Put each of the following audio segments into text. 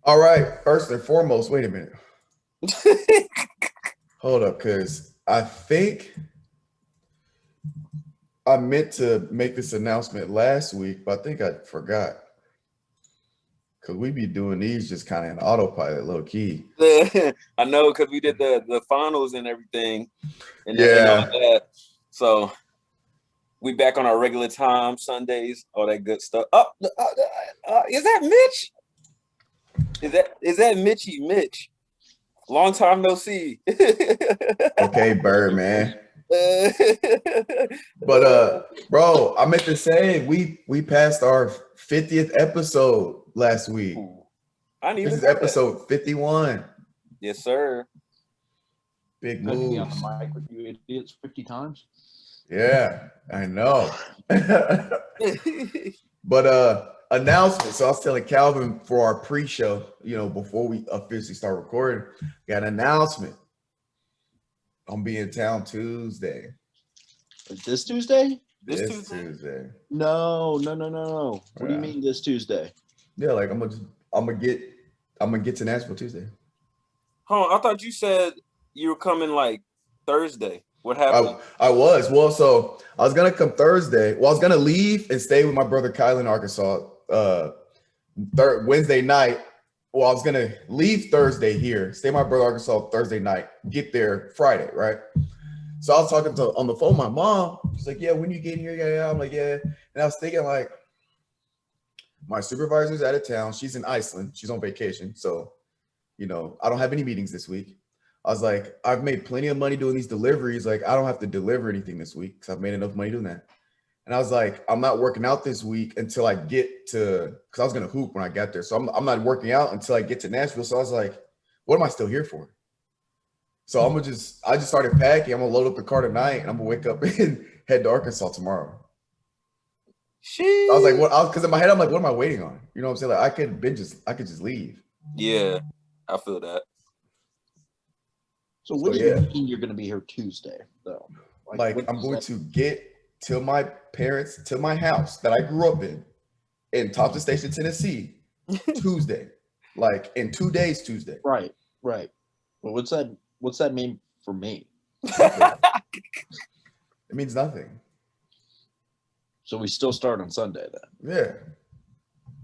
All right. First and foremost, wait a minute. Hold up, because I think I meant to make this announcement last week, but I think I forgot. Because we be doing these just kind of in autopilot, low key. I know, because we did the finals and everything, and all Yeah. that. So we back on our regular time, Sundays, all that good stuff. Is that Mitch? Is that Mitchy Mitch? Long time no see. Okay, Bird, man. But bro, I meant to say we passed our 50th episode last week. I didn't This even is know that. episode 51. Yes, sir. Big I've been on moves. the mic with you idiots 50 times. Yeah, I know. But announcement. So I was telling Calvin for our pre-show, before we officially start recording, got an announcement. I'm be in town Tuesday. This Tuesday? This Tuesday. No. What do you mean this Tuesday? Yeah, like I'm gonna get to Nashville Tuesday. Huh? I thought you said you were coming like Thursday. What happened? I was. Well, so I was gonna come Thursday. Well, I was gonna leave and stay with my brother Kyle in Arkansas Wednesday night. Well, I was gonna leave Thursday here, stay with my brother Arkansas Thursday night, get there Friday, right? So I was talking on the phone with my mom. She's like, "Yeah, when you get here?" Yeah. I'm like, "Yeah." And I was thinking, like, my supervisor's out of town. She's in Iceland. She's on vacation. So, I don't have any meetings this week. I was like, I've made plenty of money doing these deliveries. Like, I don't have to deliver anything this week because I've made enough money doing that. And I was like, I'm not working out this week until I get to, because I was going to hoop when I got there. So I'm not working out until I get to Nashville. So I was like, what am I still here for? So I just started packing. I'm going to load up the car tonight and I'm going to wake up and head to Arkansas tomorrow. I was like, what? Because in my head, I'm like, what am I waiting on? You know what I'm saying? Like, I could just leave. Yeah, I feel that. So what do you mean you're going to be here Tuesday, though? Like I'm going to get to my parents, to my house that I grew up in Thompson Station, Tennessee, Tuesday. Like in 2 days, Tuesday. Right. Well, what's that mean for me? It means nothing. So we still start on Sunday then? Yeah.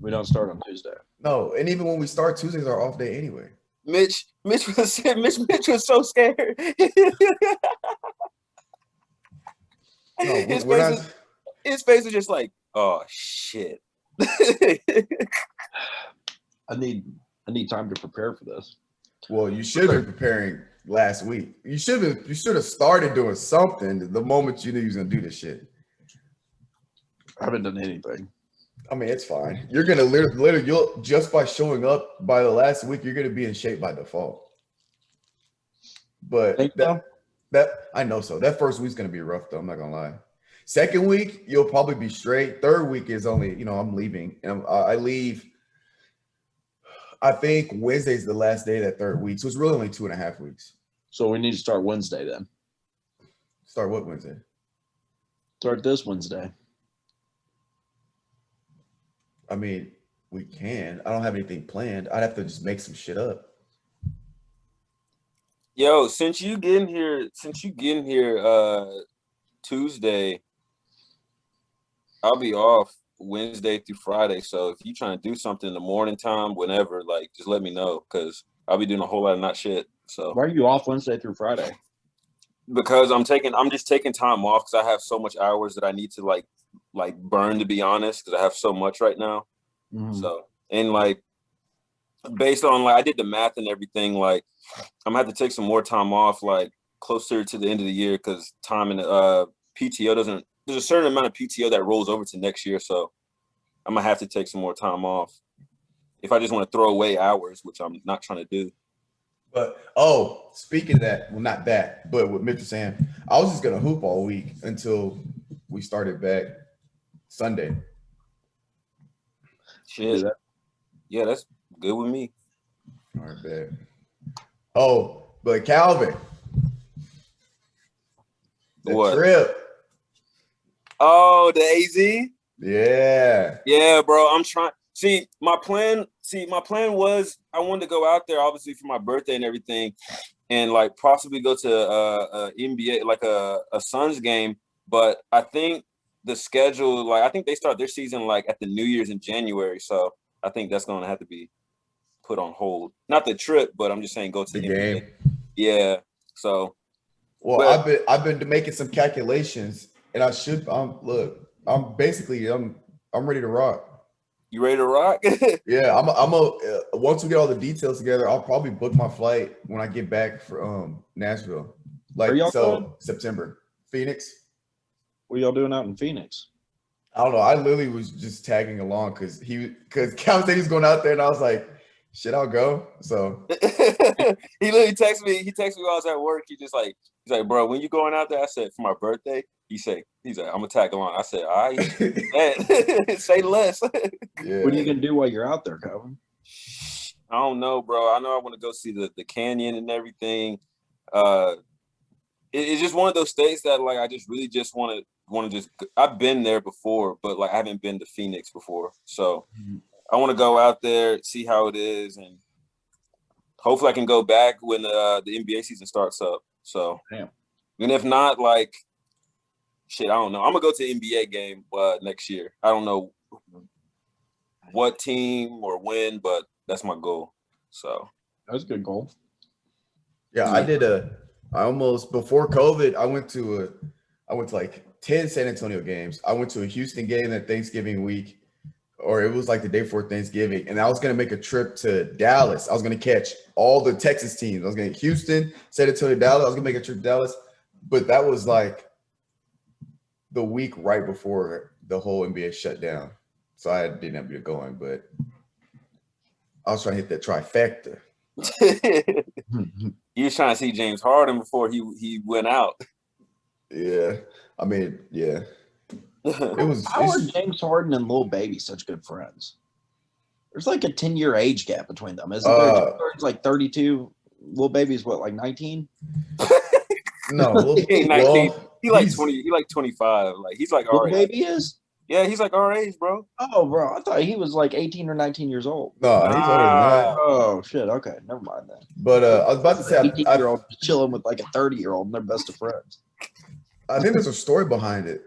We don't start on Tuesday. No, and even when we start, Tuesdays are off day anyway. Mitch was so scared. No, his face is just like, oh shit. I need time to prepare for this. Well, you should have been preparing last week. You should have started doing something the moment you knew you was gonna do this shit. I haven't done anything. I mean, it's fine. You're gonna literally you'll just by showing up by the last week, you're gonna be in shape by default. But that I know so. That first week's gonna be rough though. I'm not gonna lie. Second week, you'll probably be straight. Third week is only, I'm leaving. And I leave. I think Wednesday's the last day of that third week. So it's really only 2.5 weeks. So we need to start Wednesday then. Start what Wednesday? Start this Wednesday. I mean, we can. I don't have anything planned. I'd have to just make some shit up. Yo, since you getting here Tuesday, I'll be off Wednesday through Friday. So if you trying to do something in the morning time, whenever, like, just let me know because I'll be doing a whole lot of not shit. So why are you off Wednesday through Friday? Because I'm just taking time off because I have so much hours that I need to like burn, to be honest, because I have so much right now. Mm-hmm. So, and like based on like I did the math and everything, like I'm gonna have to take some more time off like closer to the end of the year because time in PTO doesn't. There's a certain amount of PTO that rolls over to next year, so I'm gonna have to take some more time off if I just want to throw away hours, which I'm not trying to do. But speaking of that, well, not that, but what Mitch was saying, I was just gonna hoop all week until we started back Sunday. Shit. Yeah, that's good with me. All right, bet. Oh, but Calvin, the trip. Oh, the AZ? Yeah. Yeah, bro. I'm trying. See, my plan was I wanted to go out there obviously for my birthday and everything, and like possibly go to a NBA, like a Suns game. But I think the schedule, like I think they start their season like at the New Year's in January. So I think that's going to have to be put on hold. Not the trip, but I'm just saying go to The the game. NBA. Yeah. So. Well, But I've been making some calculations, and look. I'm ready to rock. you ready to rock? Yeah, once we get all the details together, I'll probably book my flight when I get back from Nashville. Where y'all going? September. Phoenix. What y'all doing out in Phoenix? I don't know. I literally was just tagging along because Cal said he was going out there, and I was like, shit, I'll go. So He literally texted me. He texted me while I was at work. He's like, bro, when you going out there? I said, for my birthday. He's like, I'm gonna tag along. I said, all right, say less. Yeah. What are you gonna do while you're out there, Calvin? I don't know, bro. I know I want to go see the canyon and everything. It's just one of those states that like I just really just want to just. I've been there before, but like I haven't been to Phoenix before, so I want to go out there, see how it is, and hopefully I can go back when the NBA season starts up. So, Damn. And if not, like, shit, I don't know. I'm gonna go to an NBA game next year. I don't know what team or when, but that's my goal. So That's a good goal. Yeah, I almost before COVID, I went to like 10 San Antonio games. I went to a Houston game at Thanksgiving week, or it was like the day before Thanksgiving. And I was going to make a trip to Dallas. I was going to catch all the Texas teams. I was going to Houston, San Antonio, Dallas. I was going to make a trip to Dallas. But that was like the week right before the whole NBA shut down. So I didn't have to get going, but I was trying to hit that trifecta. you was trying to see James Harden before he went out. Yeah. I mean, yeah. How are James Harden and Lil Baby such good friends? There's like a 10-year age gap between them. Isn't there? James Harden's like 32. Lil Baby's what, like 19? No, he ain't 19. He like 20. He like 25. Like he's like Lil our age. Baby is? Yeah, he's like our age, bro. Oh, bro, I thought he was like 18 or 19 years old. No, he's older than that. Oh shit. Okay, never mind that. But I was about to say, 18-year-old chilling with like a 30-year-old, and they're best of friends. I think there's a story behind it.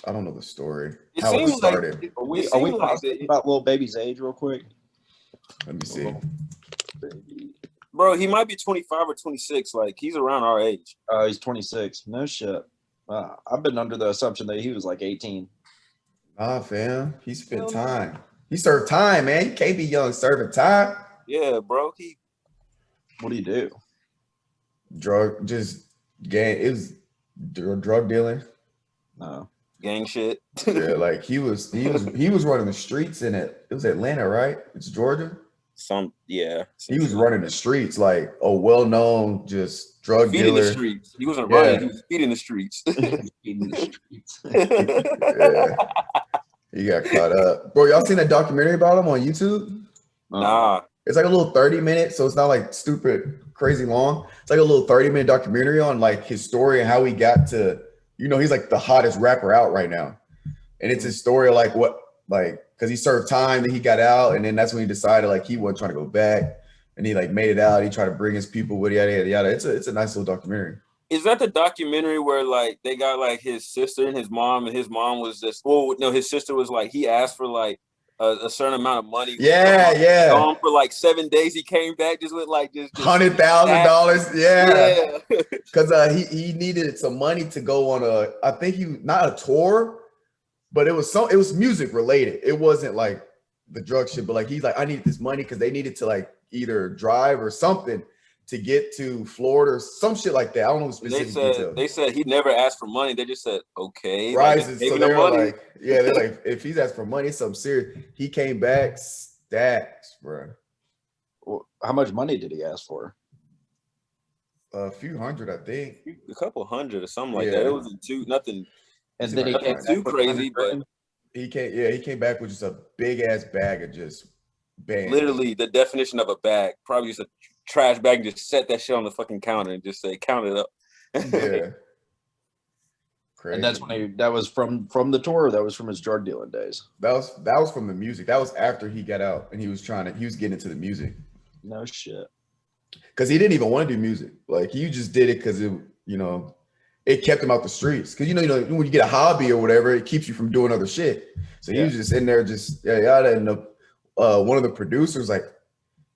I don't know the story. How it started. Are we positive about Lil Baby's age, real quick? Let me see. Bro, he might be 25 or 26. Like he's around our age. He's 26. No shit. I've been under the assumption that he was like 18. Nah, fam. He spent time. He served time, man. You can't be young serving time. Yeah, bro. What do you do? Drug dealing. No. Gang shit. Yeah, like he was running the streets in it. It was Atlanta, right? It's Georgia. He was running the streets like a well-known just drug feeding dealer. The streets. He wasn't running. He was feeding the streets. Feeding the streets. Yeah. He got caught up. Bro, y'all seen that documentary about him on YouTube? Nah. It's like a little 30-minute, so it's not like stupid, crazy long. It's like a little 30-minute documentary on like his story and how he got to, he's like the hottest rapper out right now. And it's his story of like because he served time, then he got out, and then that's when he decided like he wasn't trying to go back, and he like made it out. He tried to bring his people with yada yada yada. It's a nice little documentary. Is that the documentary where like they got like his sister and his mom was just his sister was like he asked for like a certain amount of money. Yeah. Gone for like 7 days. He came back just with like just $100,000. Yeah. Yeah. Because he needed some money to go on I think not a tour, but it was music related. It wasn't like the drug shit, but like he's like, I need this money because they needed to like either drive or something to get to Florida or some shit like that. I don't know the specific details. They said he never asked for money. They just said, okay. Rises. Like, so they were like, yeah, they're like, if he's asked for money, it's something serious. He came back stacks, bro. Well, how much money did he ask for? A few hundred, I think. A couple hundred or something like that. It wasn't nothing. And then he came too crazy, but he came back with just a big ass bag of just bands. Literally the definition of a bag. Probably just a trash bag and just set that shit on the fucking counter and just say, count it up. Yeah. Crazy. And that's when that was from the tour. Or that was from his drug dealing days. That was from the music. That was after he got out and he was getting into the music. No shit. Because he didn't even want to do music. Like he just did it because it kept him out the streets. Because you know when you get a hobby or whatever, it keeps you from doing other shit. So he was just in there, and one of the producers like,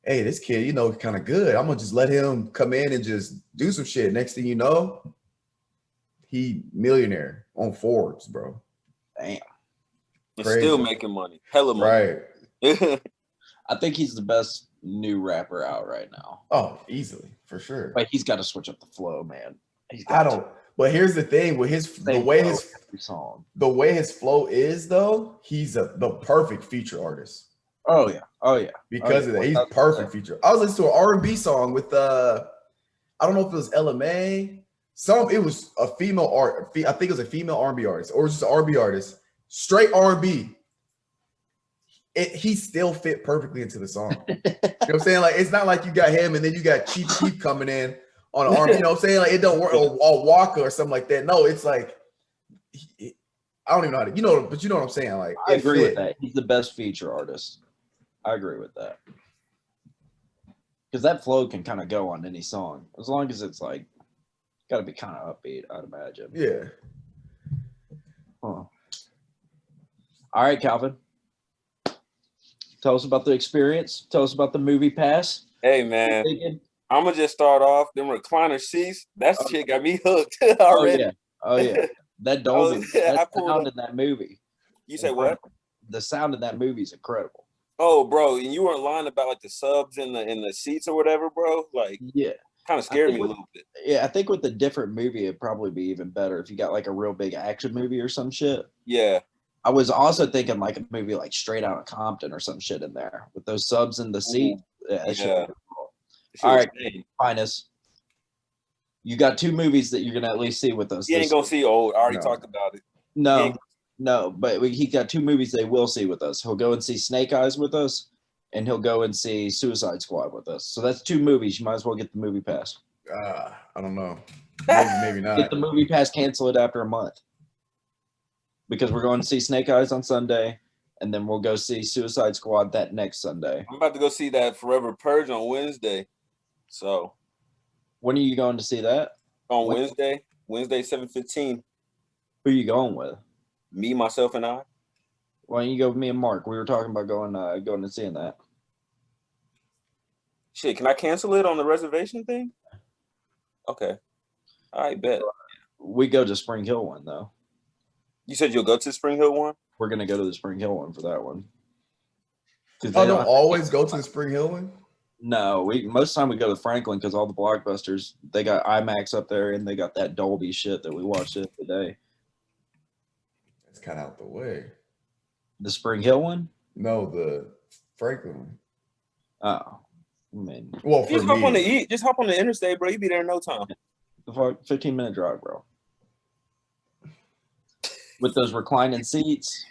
hey, this kid, kind of good. I'm gonna just let him come in and just do some shit. Next thing you know, he millionaire on Forbes, bro. Damn. And still making money. Hella money. Right. I think he's the best new rapper out right now. Oh, easily, for sure. But he's got to switch up the flow, man. But here's the thing with the way his flow is, though, he's the perfect feature artist. Oh yeah. Because of that, he's perfect feature. I was listening to an R&B song with I don't know if it was LMA. It was a female art. I think it was a female R&B artist, or just an R&B artist, straight R&B. He still fit perfectly into the song. You know what I'm saying? Like it's not like you got him and then you got Chief Keef coming in on an R&B. You know what I'm saying? Like it don't work, or Walker or something like that. No, it's like I don't even know how to, but you know what I'm saying? Like I agree with that. He's the best feature artist. I agree with that. Because that flow can kind of go on any song. As long as it's like got to be kind of upbeat, I'd imagine. Yeah. Huh. All right, Calvin. Tell us about the experience. Tell us about the movie pass. Hey, man. I'm going to just start off. Them recliner seats, that shit got me hooked already. Oh, yeah. That Dolby, that sound in that movie. You say what? The sound in that movie is incredible. Oh, bro, and you weren't lying about like the subs in the seats or whatever, bro. Like, yeah, kind of scared me a little bit. Yeah, I think with a different movie, it'd probably be even better if you got like a real big action movie or some shit. Yeah. I was also thinking like a movie like Straight Outta Compton or some shit in there with those subs in the seat. Yeah. Cool. All right, Finis. You got 2 movies that you're gonna at least see with us. You ain't gonna see old. I already talked about it. No, but he got 2 movies they will see with us. He'll go and see Snake Eyes with us, and he'll go and see Suicide Squad with us. So that's 2 movies. You might as well get the movie pass. I don't know. Maybe not. Get the movie pass, cancel it after a month. Because we're going to see Snake Eyes on Sunday, and then we'll go see Suicide Squad that next Sunday. I'm about to go see that Forever Purge on Wednesday. So. When are you going to see that? On Wednesday. Wednesday, 7:15. Who are you going with? Me, myself, and I. Why don't you go with me and Mark? We were talking about going and seeing that. Shit, can I cancel it on the reservation thing? Okay. All right, bet. We go to Spring Hill one, though. You said you'll go to Spring Hill one? We're going to go to the Spring Hill one for that one. I don't always go to the Spring Hill one? No, most of the time we go to Franklin because all the blockbusters, they got IMAX up there and they got that Dolby shit that we watched the other day. That's kind of out the way. The Spring Hill one? No, the Franklin one. Oh, I mean, well, for just hop on the interstate, bro. You be there in no time. The 15-minute drive, bro. With those reclining seats.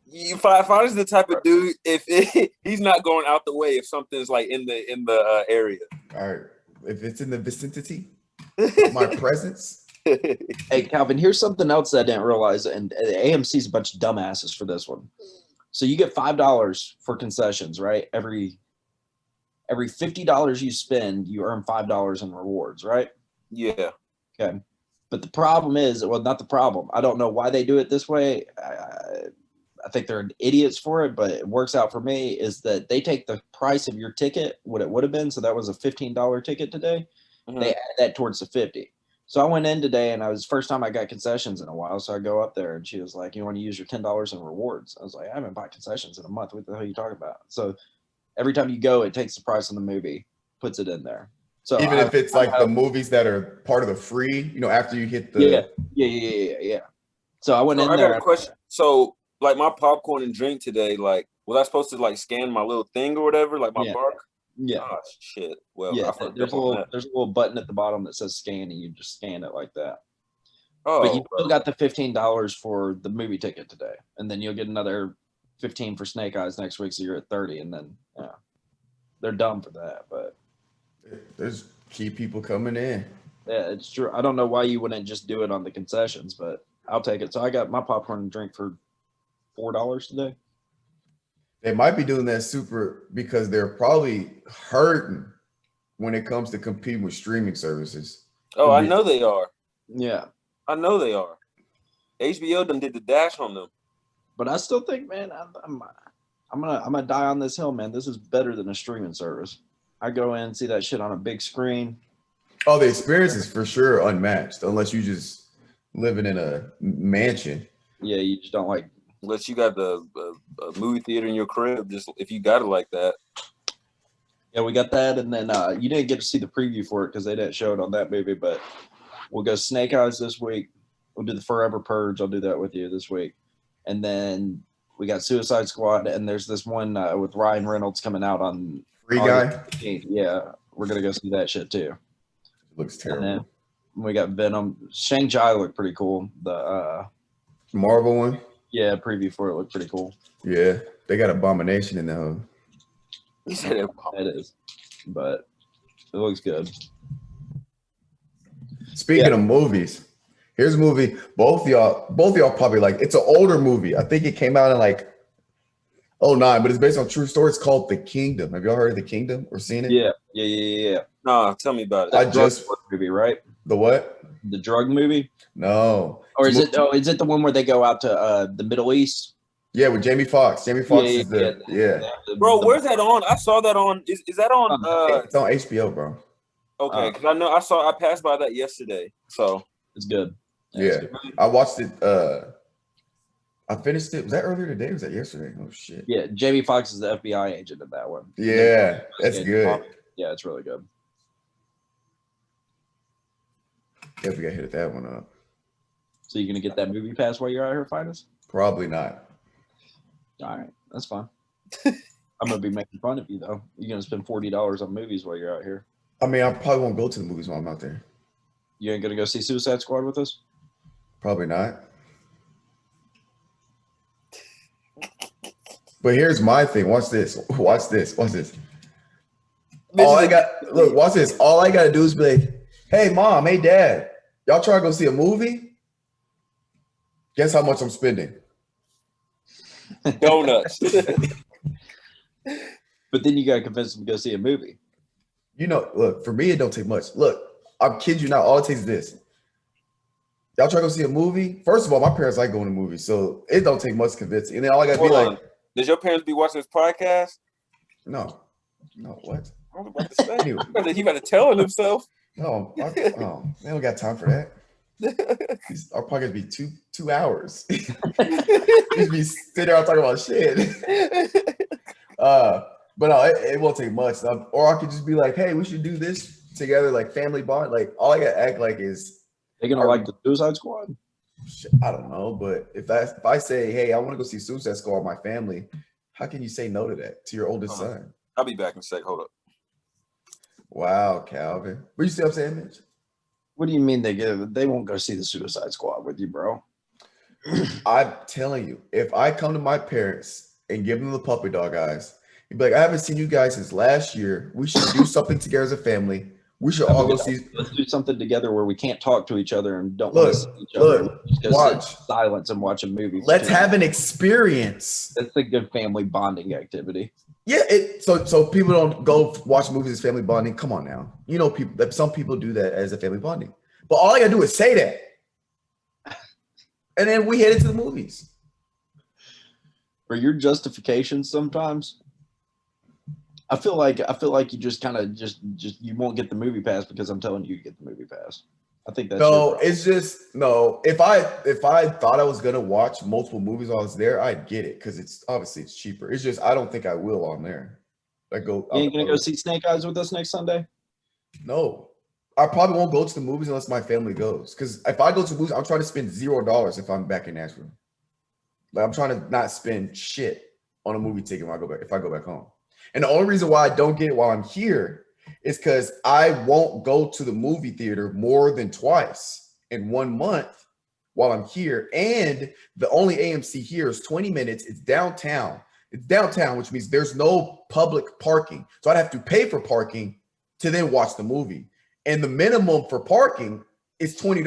Finis is the type of dude. He's not going out the way if something's like in the area. All right, if it's in the vicinity, my presence. Hey, Calvin, here's something else that I didn't realize, and AMC's a bunch of dumbasses for this one. So you get $5 for concessions, right? Every $50 you spend, you earn $5 in rewards, right? Yeah. Okay. But the problem is, well, not the problem. I don't know why they do it this way. I think they're idiots for it, but it works out for me, is that they take the price of your ticket, what it would have been. So that was a $15 ticket today. Mm-hmm. They add that towards the 50. So I went in today and first time I got concessions in a while. So I go up there and she was like, you want to use your $10 in rewards? I was like, I haven't bought concessions in a month. What the hell are you talking about? So every time you go, it takes the price of the movie, puts it in there. So even if it's like the movies that are part of the free, after you hit the yeah. So I went in there. I got a question. So like my popcorn and drink today, like was I supposed to like scan my little thing or whatever, like my bark? Yeah. Oh shit. Well, yeah, there's a little button at the bottom that says scan, and you just scan it like that. Oh, but you still got the $15 for the movie ticket today, and then you'll get another 15 for Snake Eyes next week, so you're at 30, and then they're dumb for that, but keep people coming in. Yeah, it's true. I don't know why you wouldn't just do it on the concessions, but I'll take it. So I got my popcorn and drink for $4 today. They might be doing that super because they're probably hurting when it comes to competing with streaming services. Oh, I know they are. Yeah. I know they are. HBO done did the dash on them. But I still think, man, I'm gonna die on this hill, man. This is better than a streaming service. I go in and see that shit on a big screen. Oh, the experience is for sure unmatched, unless you just living in a mansion. Yeah, you just don't like. Unless you got the movie theater in your crib, just if you got it like that. Yeah, we got that, and then you didn't get to see the preview for it because they didn't show it on that movie. But we'll go Snake Eyes this week. We'll do the Forever Purge. I'll do that with you this week, and then we got Suicide Squad, and there's this one with Ryan Reynolds coming out on Free Guy. 15th. Yeah, we're gonna go see that shit too. Looks terrible. And then we got Venom. Shang-Chi looked pretty cool. The Marvel one. yeah, preview for it looked pretty cool. Yeah, they got Abomination in there. You said it. It is, but it looks good. Speaking of movies, here's a movie both y'all probably like. It's an older movie. I think it came out in like 2009, but it's based on a true story. It's called The Kingdom. Have y'all heard of The Kingdom or seen it? Yeah. Nah, tell me about it. I just Movie, right? the what? The drug movie, No. or is it? Oh, is it the one where they go out to the Middle East? Yeah, with Jamie Foxx. Jamie Foxx is Bro, where's that on? I saw that on. Is that on? It's on HBO, bro. Okay, because I know I passed by that yesterday. So it's good. Yeah, I watched it. I finished it. Was that earlier today or was that yesterday? Oh shit. Yeah, Jamie Foxx is the FBI agent in that one. Yeah, that's good. Yeah, it's really good. Definitely got to hit that one up. So you're gonna get that movie pass while you're out here, Finis? Probably not. All right, that's fine. I'm gonna be making fun of you though. You're gonna spend $40 on movies while you're out here. I mean, I probably won't go to the movies while I'm out there. You ain't gonna go see Suicide Squad with us? Probably not. But here's my thing. Watch this. Watch this. Watch this. Watch this. All I gotta do is be like, hey mom, hey dad, y'all try to go see a movie? Guess how much I'm spending? Donuts. But then you gotta convince them to go see a movie. You know, look, for me, it don't take much. Look, I'm kidding you not. All it takes is this. Y'all try to go see a movie? First of all, my parents like going to movies, so it don't take much convincing. And then all I gotta be like, does your parents be watching this podcast? No, what? I was about to say, he better tell himself. No, they don't got time for that. Our podcast be two hours. Just be sitting there talking about shit. But no, it won't take much. Or I could just be like, hey, we should do this together, like family bond. Like all I gotta act like is they're gonna like the Suicide Squad. I don't know, but if I say, hey, I want to go see Suicide Squad with my family, how can you say no to that to your oldest son? I'll be back in a sec. Hold up. Wow, Calvin. What you see I'm saying, Mitch? What do you mean they won't go see the Suicide Squad with you, bro? I'm telling you, if I come to my parents and give them the puppy dog eyes, you'd be like, I haven't seen you guys since last year. We should do something together as a family. We should all go see. Let's do something together where we can't talk to each other and don't want to see each other. Just watch silence and watch a movie. Let's have an experience. That's a good family bonding activity. Yeah, so people don't go watch movies as family bonding. Come on now, you know some people do that as a family bonding. But all I gotta do is say that, and then we head into the movies. For your justifications, sometimes I feel like you just kind of just you won't get the movie pass because I'm telling you to get the movie pass. I think that's it's just no. If I thought I was gonna watch multiple movies while I was there, I'd get it because it's cheaper. It's just I don't think I will on there. You ain't gonna go see Snake Eyes with us next Sunday? No, I probably won't go to the movies unless my family goes. Because if I go to movies, I'm trying to spend $0 if I'm back in Nashville. Like I'm trying to not spend shit on a movie ticket when I go back. If I go back home, and the only reason why I don't get it while I'm here is because I won't go to the movie theater more than twice in 1 month while I'm here. And the only AMC here is 20 minutes. It's downtown. Which means there's no public parking. So I'd have to pay for parking to then watch the movie. And the minimum for parking is $20.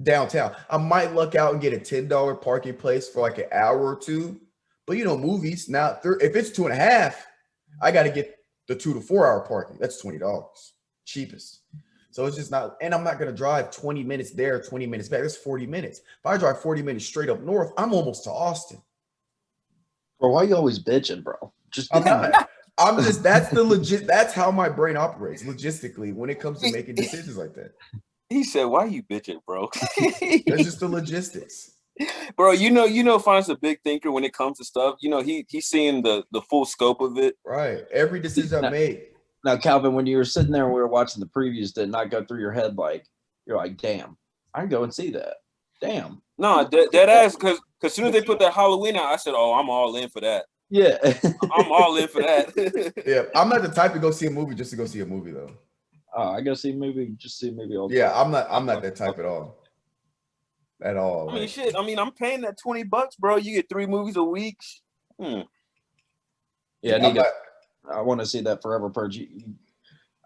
downtown. I might luck out and get a $10 parking place for like an hour or two. But movies now, if it's 2.5, I got to get the 2 to 4 hour parking. That's $20 cheapest. So it's just not, and I'm not going to drive 20 minutes there, 20 minutes back. That's 40 minutes. If I drive 40 minutes straight up north, I'm almost to Austin. Bro, why are you always bitching, bro? I'm not. I'm just, that's how my brain operates logistically when it comes to making decisions like that. He said, "Why are you bitching, bro?" That's just the logistics. Bro, Finis a big thinker when it comes to stuff. He's seeing the full scope of it. Right. Every decision I made. Now, Calvin, when you were sitting there and we were watching the previews, did not go through your head like, you're like, damn, I can go and see that. Damn. No, dead ass, because as soon as they put that Halloween out, I said, oh, I'm all in for that. Yeah. I'm all in for that. Yeah, I'm not the type to go see a movie just to go see a movie, though. Oh, I go see a movie, just see a movie all the Yeah, time. I'm not that type at all. At all. I mean, shit. I mean, I'm paying that $20, bro. You get 3 movies a week. Yeah, I want to see that Forever Purge.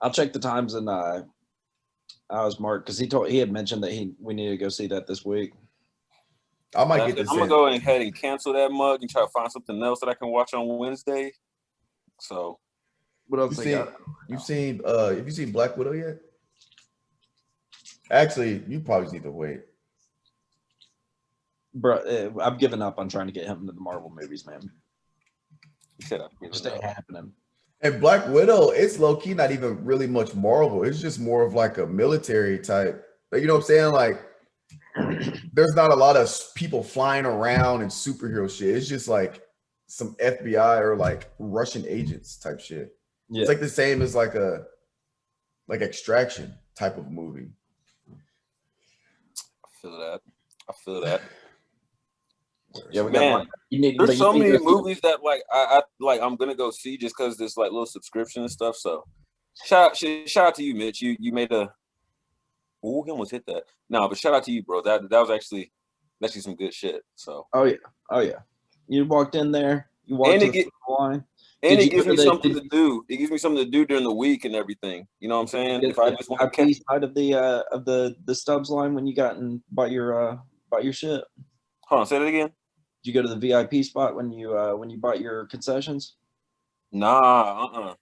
I'll check the times, and I was Mark because he had mentioned that we need to go see that this week. I might get this. I'm gonna go ahead and cancel that mug and try to find something else that I can watch on Wednesday. So, what else have you seen Black Widow yet? Actually, you probably need to wait. Bro, I'm giving up on trying to get him into the Marvel movies, man. Shut up. Just ain't happening. And Black Widow, it's low key not even really much Marvel. It's just more of like a military type. Like, you know what I'm saying? Like, there's not a lot of people flying around and superhero shit. It's just like some FBI or like Russian agents type shit. Yeah. It's like the same as like Extraction type of movie. I feel that. Yeah, we got there's so many movies that I'm gonna go see just because this like little subscription and stuff. So shout out to you, Mitch. You made he almost hit that. No, but shout out to you, bro. That was actually some good shit. So oh yeah. You walked in there. You walked to the line. And it gives me something to do. It gives me something to do during the week and everything. You know what I'm saying? If I just want to catch side of the Stubbs line when you got and bought your shit. Hold on, say that again. Did you go to the VIP spot when you bought your concessions? Nah,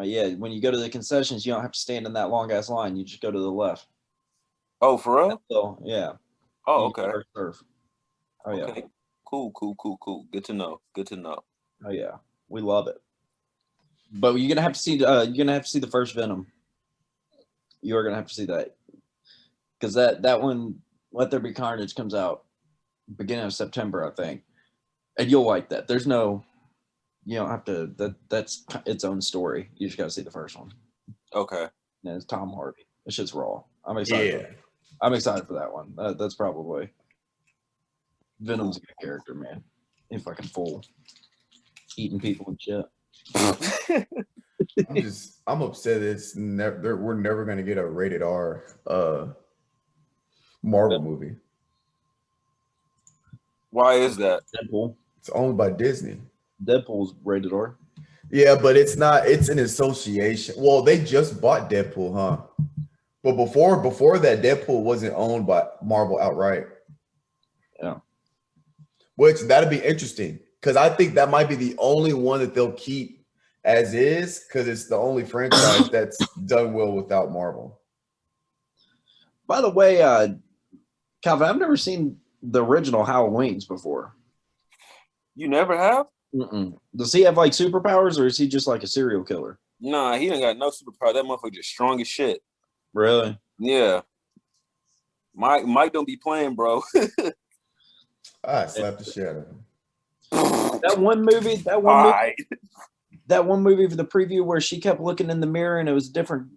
yeah, when you go to the concessions, you don't have to stand in that long ass line. You just go to the left. Oh, for real? So yeah. Oh, okay. Oh yeah. Okay. Cool. Good to know. Oh yeah, we love it. But you're gonna have to see the first Venom. You are gonna have to see that because that one, Let There Be Carnage, comes out beginning of September, I think, and you'll like that. You don't have to. That's its own story. You just got to see the first one. Okay. And it's Tom Hardy. It's just raw. I'm excited. Yeah. I'm excited for that one. That's probably Venom's a good character, man. He's fucking full, eating people and shit. I'm upset. We're never gonna get a rated R Marvel movie. Why is that? Deadpool. It's owned by Disney. Deadpool's rated R. Yeah, but it's not. It's an association. Well, they just bought Deadpool, huh? But before that, Deadpool wasn't owned by Marvel outright. Yeah. Which that'd be interesting because I think that might be the only one that they'll keep as is because it's the only franchise that's done well without Marvel. By the way, Calvin, I've never seen the original Halloweens before. You never have? Mm-mm. Does he have like superpowers or is he just like a serial killer? Nah, he ain't got no superpower. That motherfucker just strong as shit. Really? Yeah. Mike don't be playing, bro. I slapped the shit out of him. That one movie for the preview where she kept looking in the mirror and it was a different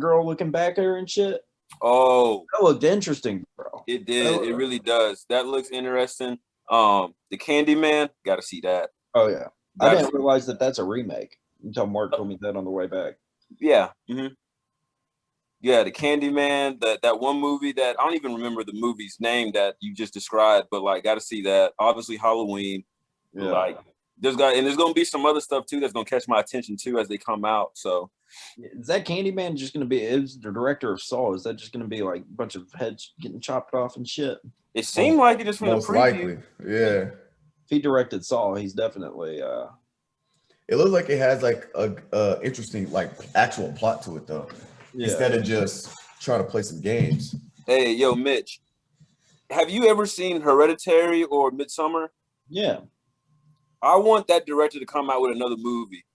girl looking back at her and shit. Oh, that looked interesting, bro. It did. It really does. That looks interesting. The Candyman, got to see that. Oh yeah, I didn't realize that that's a remake until Mark told me that on the way back. Yeah. Mm-hmm. Yeah, the Candyman, that one movie that I don't even remember the movie's name that you just described, but like, got to see that. Obviously, Halloween. Yeah. Like there's gonna be some other stuff too that's gonna catch my attention too as they come out. So is that Candyman just gonna be? Is the director of Saw? Is that just gonna be like a bunch of heads getting chopped off and shit? it seemed like it just from the Most preview. likely, yeah. If he directed Saw, he's definitely. It looks like it has like a interesting like actual plot to it though, instead of just trying to play some games. Hey, yo, Mitch, have you ever seen Hereditary or Midsommar? Yeah, I want that director to come out with another movie.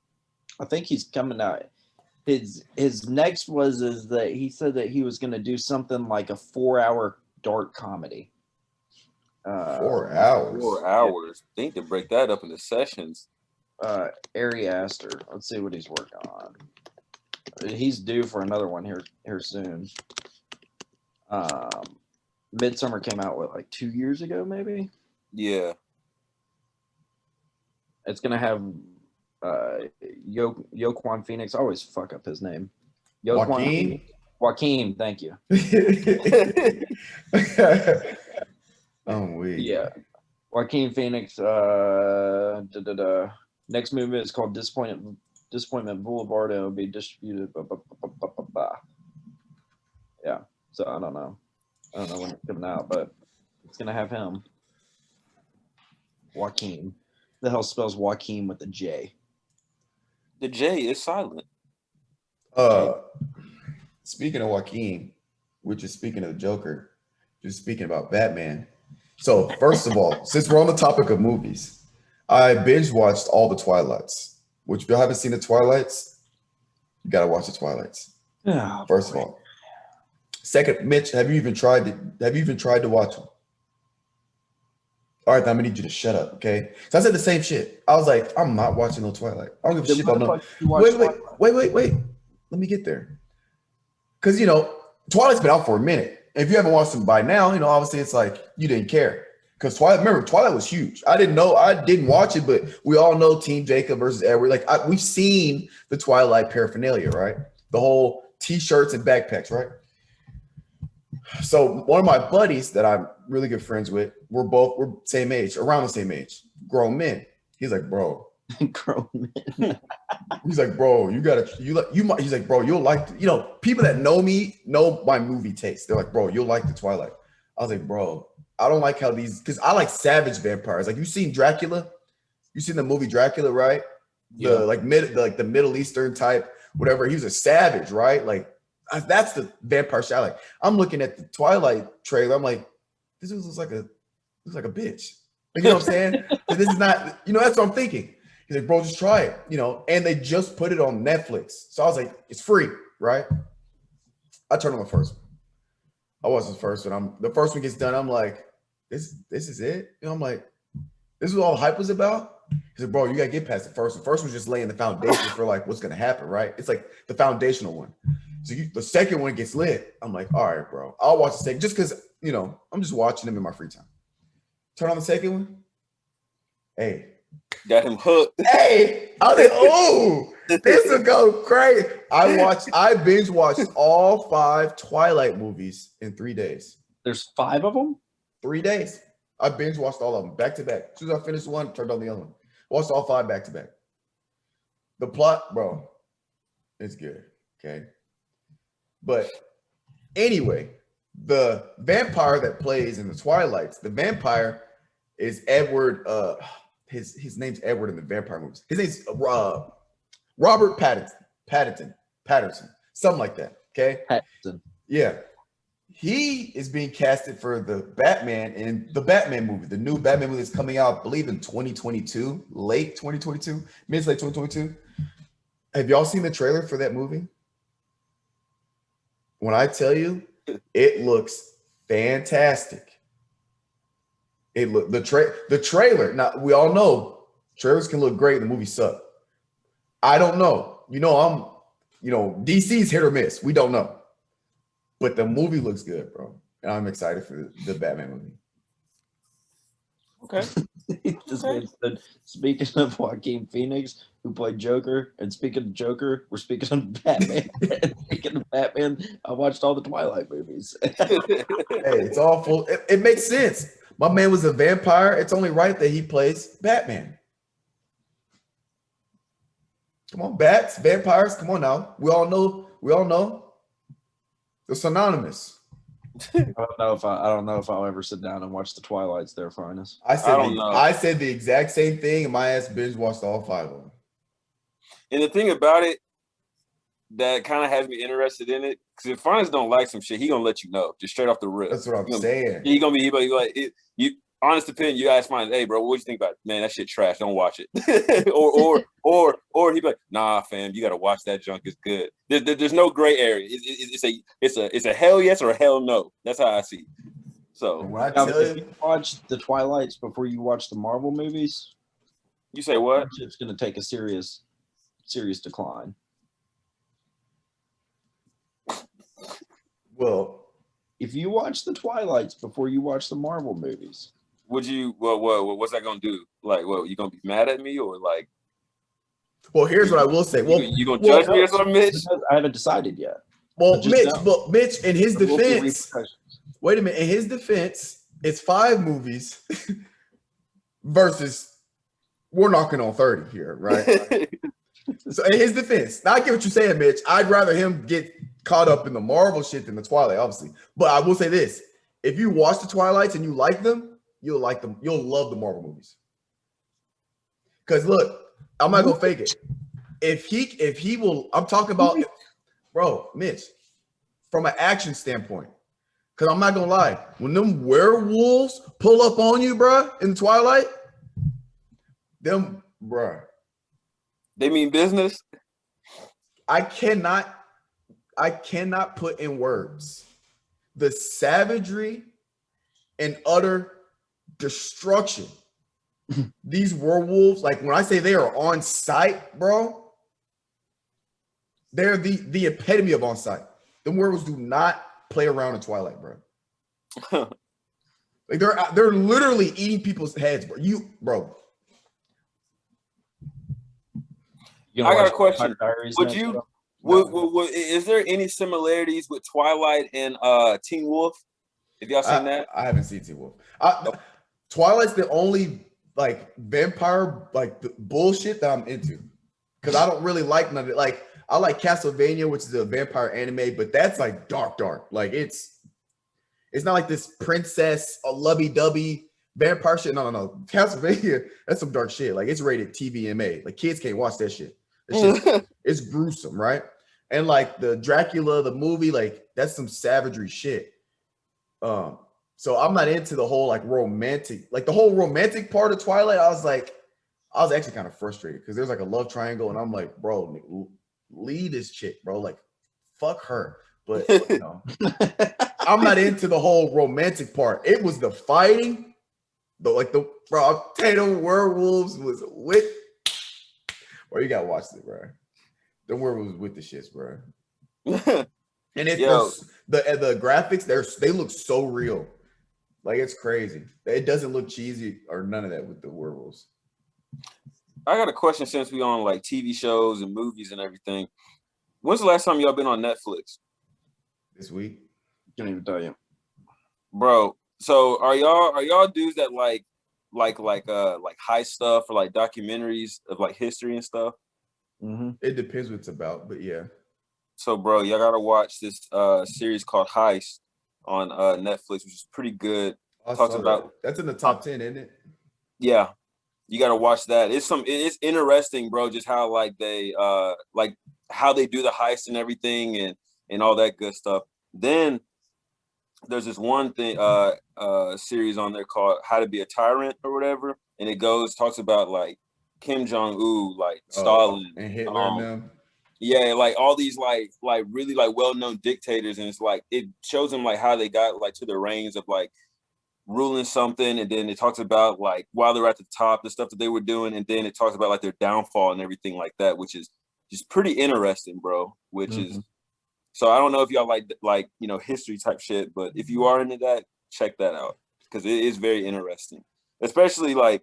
I think he's coming out. His next is that he said that he was going to do something like a 4-hour dark comedy. 4 hours. 4 hours. I think to break that up into sessions. Ari Aster. Let's see what he's working on. He's due for another one here soon. Midsummer came out like 2 years ago, maybe. Yeah. It's gonna have Joaquin Phoenix. I always fuck up his name. Joaquin, thank you. I'm weak. Yeah. Joaquin Phoenix. Next movie is called Disappointment Boulevard, and it'll be distributed. Yeah. So I don't know when it's coming out, but it's gonna have him. Joaquin. The hell spells Joaquin with a J? The J is silent. Speaking of Joaquin, which is speaking of the Joker, just speaking about Batman. So first of all, since we're on the topic of movies, I binge watched all the Twilights. Which if you haven't seen the Twilights, you gotta watch the Twilights. First of all. Second, Mitch, have you even tried to watch them? All right, I'm gonna need you to shut up, okay? So I said the same shit. I was like, I'm not watching no Twilight. I don't give a shit about no. Wait. Let me get there. Because Twilight's been out for a minute. If you haven't watched them by now, obviously it's like you didn't care. Because Twilight was huge. I didn't watch it, but we all know Team Jacob versus Edward. Like we've seen the Twilight paraphernalia, right? The whole T-shirts and backpacks, right? So one of my buddies that I'm really good friends with, we're same age, around the same age, grown men. He's like, bro. Grown men. He's like, bro, he's like, bro, you'll like, people that know me know my movie taste. They're like, bro, you'll like the Twilight. I was like, bro, I don't like how because I like savage vampires. Like, you've seen Dracula? You seen the movie Dracula, right? Yeah. The Middle Eastern type, whatever. He was a savage, right? Like, that's the vampire shit I like. I'm looking at the Twilight trailer. I'm like, this looks like a bitch. Like, you know what I'm saying? This is not, that's what I'm thinking. He's like, bro, just try it, and they just put it on Netflix. So I was like, it's free, right? I turned on the first one. I watched the first one. The first one gets done. I'm like, this is it? I'm like, this is what all the hype was about? He's like, bro, you gotta get past the first one. The first one's just laying the foundation for like what's gonna happen, right? It's like the foundational one. So the second one gets lit. I'm like, all right, bro, I'll watch the second just because I'm just watching them in my free time. Turn on the second one. Hey, got him hooked. Hey, I was like, oh, this will go crazy. I binge watched all 5 Twilight movies in 3 days. There's 5 of them? 3 days. I binge watched all of them back to back. As soon as I finished one, turned on the other one. Watched all 5 back to back. The plot, bro, it's good. Okay. But anyway, the vampire that plays in the Twilights, the vampire is Edward. His name's Edward in the vampire movies. His name's Robert Pattinson, something like that. Okay. Pattinson. Yeah. He is being casted for the Batman in the Batman movie, the new Batman movie that's coming out, I believe, in 2022, late 2022, mid to late 2022. Have y'all seen the trailer for that movie? When I tell you, it looks fantastic. The trailer. Now we all know trailers can look great. The movie suck. I don't know. DC's hit or miss. We don't know. But the movie looks good, bro. And I'm excited for the Batman movie. Okay. Speaking of Joaquin Phoenix, who played Joker, and speaking of Joker, we're speaking of Batman. Speaking of Batman, I watched all the Twilight movies. Hey, it's all full. It makes sense. My man was a vampire. It's only right that he plays Batman. Come on, bats, vampires. Come on now. We all know. They're synonymous. I don't know if I'll ever sit down and watch the Twilights there, Finis. I said the exact same thing, and my ass binge watched all 5 of them. And the thing about it that kind of has me interested in it, because if Finis don't like some shit, he gonna let you know just straight off the rip. That's what I'm saying. He gonna be like, you honest opinion. You guys find, hey, bro, what you think about it? Man, that shit trash. Don't watch it. or he be like, nah, fam, you gotta watch that junk. It's good. There's no gray area. It's a hell yes or a hell no. That's how I see it. So when I tell if you watch the Twilights before you watch the Marvel movies, you say what? It's gonna take a serious decline. Well, if you watch the Twilights before you watch the Marvel movies, would you? What's that gonna do? Like, what, you gonna be mad at me or like? Well, here's what I will say. Well, you gonna judge me or something, Mitch? I haven't decided yet. Well, Mitch, in his defense, wait a minute. In his defense, it's 5 movies versus we're knocking on 30 here, right? So in his defense, now I get what you're saying, Mitch. I'd rather him get caught up in the Marvel shit than the Twilight, obviously. But I will say this: if you watch the Twilights and you like them, you'll like them. You'll love the Marvel movies. Because look, I'm not gonna fake it. If he will, I'm talking about, bro, Mitch, from an action standpoint. Because I'm not gonna lie, when them werewolves pull up on you, bro, in the Twilight, them, bro. They mean business. I cannot put in words the savagery and utter destruction. These werewolves, like when I say they are on site, bro, they're the epitome of on site. The werewolves do not play around in Twilight, bro. Like they're literally eating people's heads, bro. I got a question. Would you? Is there any similarities with Twilight and Teen Wolf? Have y'all seen that? I haven't seen Teen Wolf. Twilight's the only like vampire like the bullshit that I'm into, because I don't really like none of it. Like I like Castlevania, which is a vampire anime, but that's like dark. Like it's not like this princess lovey-dovey vampire shit. No. Castlevania, that's some dark shit. Like it's rated TVMA. Like kids can't watch that shit. It's gruesome, right? And like the Dracula, the movie, like that's some savagery shit. So I'm not into the whole like romantic, like the whole romantic part of Twilight. I was actually kind of frustrated because there's like a love triangle, and I'm like, bro, leave this chick, bro. Like, fuck her. But you know, I'm not into the whole romantic part. It was the fighting, bro. I'll tell you, the werewolves was with. Bro, you gotta watch it, bro. The werewolves with the shits, bro. And if the graphics, they look so real. Like it's crazy. It doesn't look cheesy or none of that with the werewolves. I got a question since we on like TV shows and movies and everything. When's the last time y'all been on Netflix? This week. Can't even tell you. Bro, so are y'all dudes that like high stuff or like documentaries of like history and stuff? Mm-hmm. It depends what it's about, but yeah. So bro, y'all gotta watch this series called Heist on Netflix, which is pretty good. Talks about that's in the top 10, isn't it? Yeah, you gotta watch that. It's interesting, bro, just how like they like how they do the heist and everything and all that good stuff. Then there's this one thing series on there called How to Be a Tyrant or whatever, and it talks about like Kim Jong-un, like Stalin and Hitler and them. Yeah, like all these like really like well-known dictators, and it's like it shows them like how they got like to the reins of like ruling something, and then it talks about like while they're at the top, the stuff that they were doing, and then it talks about like their downfall and everything like that, which is just pretty interesting, bro. Which is so I don't know if y'all like you know history type shit, but if you are into that, check that out because it is very interesting, especially like.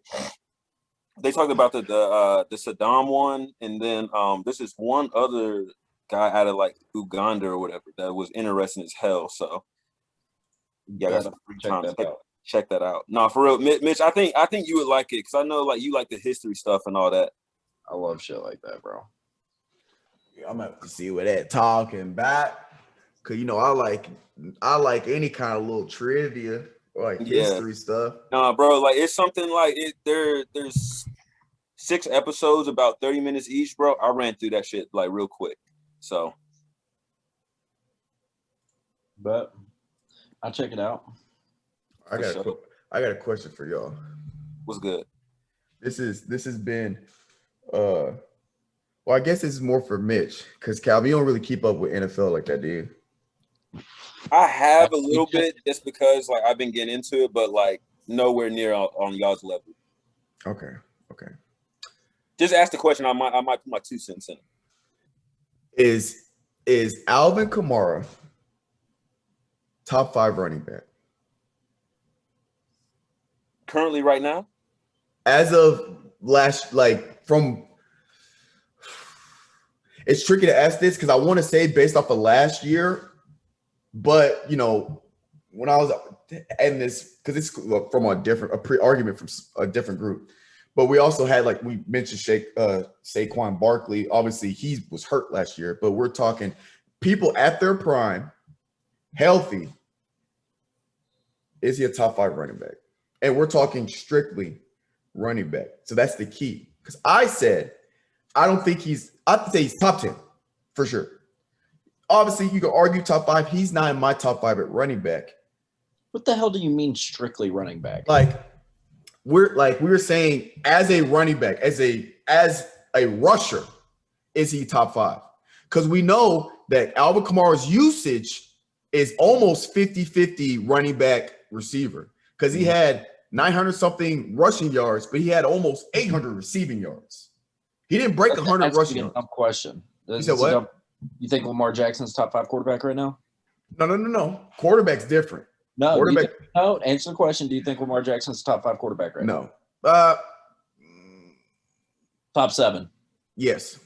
They talked about the Saddam one, and then this is one other guy out of like Uganda or whatever that was interesting as hell. So yeah, that's check that out. No, for real, Mitch. I think you would like it because I know like you like the history stuff and all that. I love shit like that, bro. I'm gonna have to see what that talking about. Cause I like any kind of little trivia or like history stuff. Nah, bro, like it's something like it. There's 6 episodes, about 30 minutes each, bro. I ran through that shit like real quick. So, but I'll check it out. I got a question for y'all. What's good? This has been well, I guess this is more for Mitch, because Calvin, you don't really keep up with NFL like that, do you? I have a little bit, just because like I've been getting into it, but like nowhere near on y'all's level. Okay. Just ask the question. I might put my 2 cents in. Is Alvin Kamara top 5 running back Currently, right now? as of last, like from? It's tricky to ask this because I want to say based off of last year, but when I was in this, because it's from a pre-argument from a different group, but we also had, like we mentioned, Saquon Barkley. Obviously, he was hurt last year, but we're talking people at their prime, healthy. Is he a top 5 running back? And we're talking strictly running back. So that's the key. Because I said, I'd say he's top 10 for sure. Obviously, you could argue top 5. He's not in my top 5 at running back. What the hell do you mean strictly running back? Like we were saying, as a running back, as a rusher, is he top 5? Because we know that Alvin Kamara's usage is almost 50-50 running back receiver, because he had 900 something rushing yards, but he had almost 800 receiving yards. He didn't break 100 rushing yards. Dumb question. You said what? You think Lamar Jackson's top 5 quarterback right now? No. Quarterback's different. No. Quarterback. No. Answer the question. Do you think Lamar Jackson's top 5 quarterback right now? No. Top 7. Yes.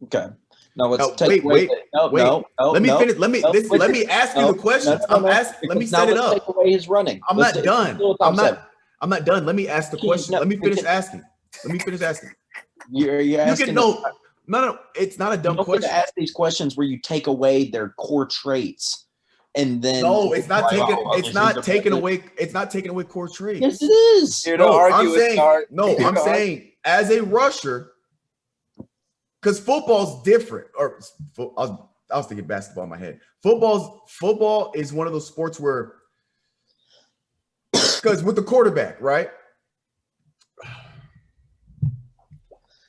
Okay. Now let's wait. Wait. Let me finish. Let me ask you the question. Let me set it up. Take away his running. I'm not done. I'm not done. Let me ask the question. Let me finish asking. You're asking. No. It's not a dumb question. To ask these questions where you take away their core traits, and then it's not taking away. It's not taking away core traits. Yes, it is. I'm saying as a rusher, because football's different. Or I was thinking basketball in my head. Football is one of those sports where, because with the quarterback, right?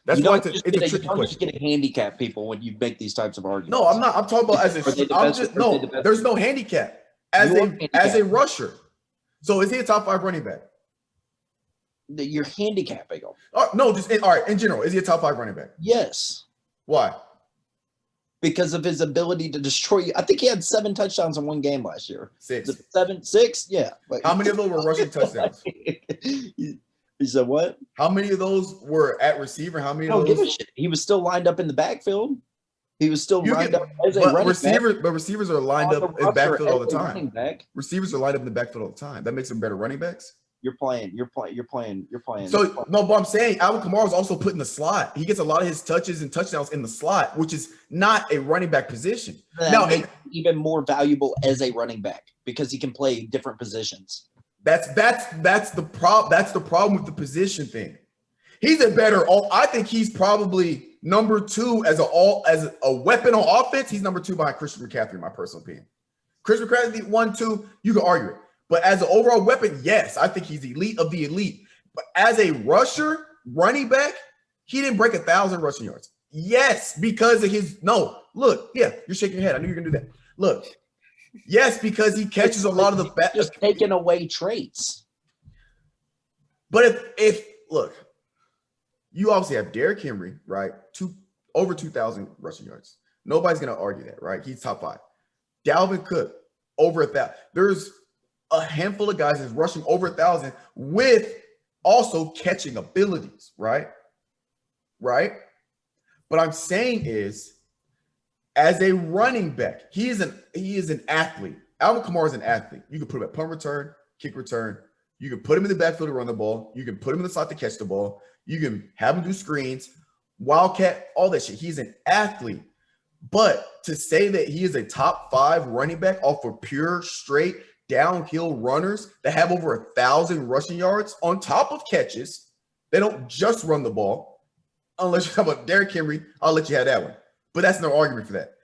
That's why it's a tricky question. You don't just get to handicap people when you make these types of arguments. No, I'm not. I'm talking about there's no handicap as a rusher. So is he a top 5 running back? You're handicapping him. No, in general, is he a top 5 running back? Yes. Why? Because of his ability to destroy you. I think he had 7 touchdowns in one game last year. 6. 6? Yeah. How many of those were rushing touchdowns? He said what? How many of those were at receiver? How many of those? Give a shit. He was still lined up in the backfield. He was still lined up as a running back. But receivers are lined up in the backfield all the time. Receivers are lined up in the backfield all the time. That makes them better running backs. You're playing. So no, but I'm saying Alvin Kamara is also put in the slot. He gets a lot of his touches and touchdowns in the slot, which is not a running back position. That makes him even more valuable as a running back because he can play different positions. That's the problem. That's the problem with the position thing. He's a better. I think he's probably number 2 as a weapon on offense. He's number 2 behind Christian McCaffrey, in my personal opinion. Christian McCaffrey 1, 2. You can argue it, but as an overall weapon, yes, I think he's elite of the elite. But as a rusher, running back, he didn't break 1,000 rushing yards. Yes, because of his. No, look, yeah, you're shaking your head. I knew you were gonna do that. Look. Yes, because he catches a lot of the just taking away traits. But if look, you obviously have Derrick Henry, right? Over 2,000 rushing yards. Nobody's gonna argue that, right? He's top 5. Dalvin Cook over 1,000. There's a handful of guys that's rushing over 1,000 with also catching abilities, right? Right. What I'm saying is, as a running back, he is an athlete. Alvin Kamara is an athlete. You can put him at punt return, kick return. You can put him in the backfield to run the ball. You can put him in the slot to catch the ball. You can have him do screens, wildcat, all that shit. He's an athlete. But to say that he is a top 5 running back off of pure straight downhill runners that have over 1,000 rushing yards on top of catches, they don't just run the ball. Unless you're talking about Derrick Henry, I'll let you have that one. But that's no argument for that.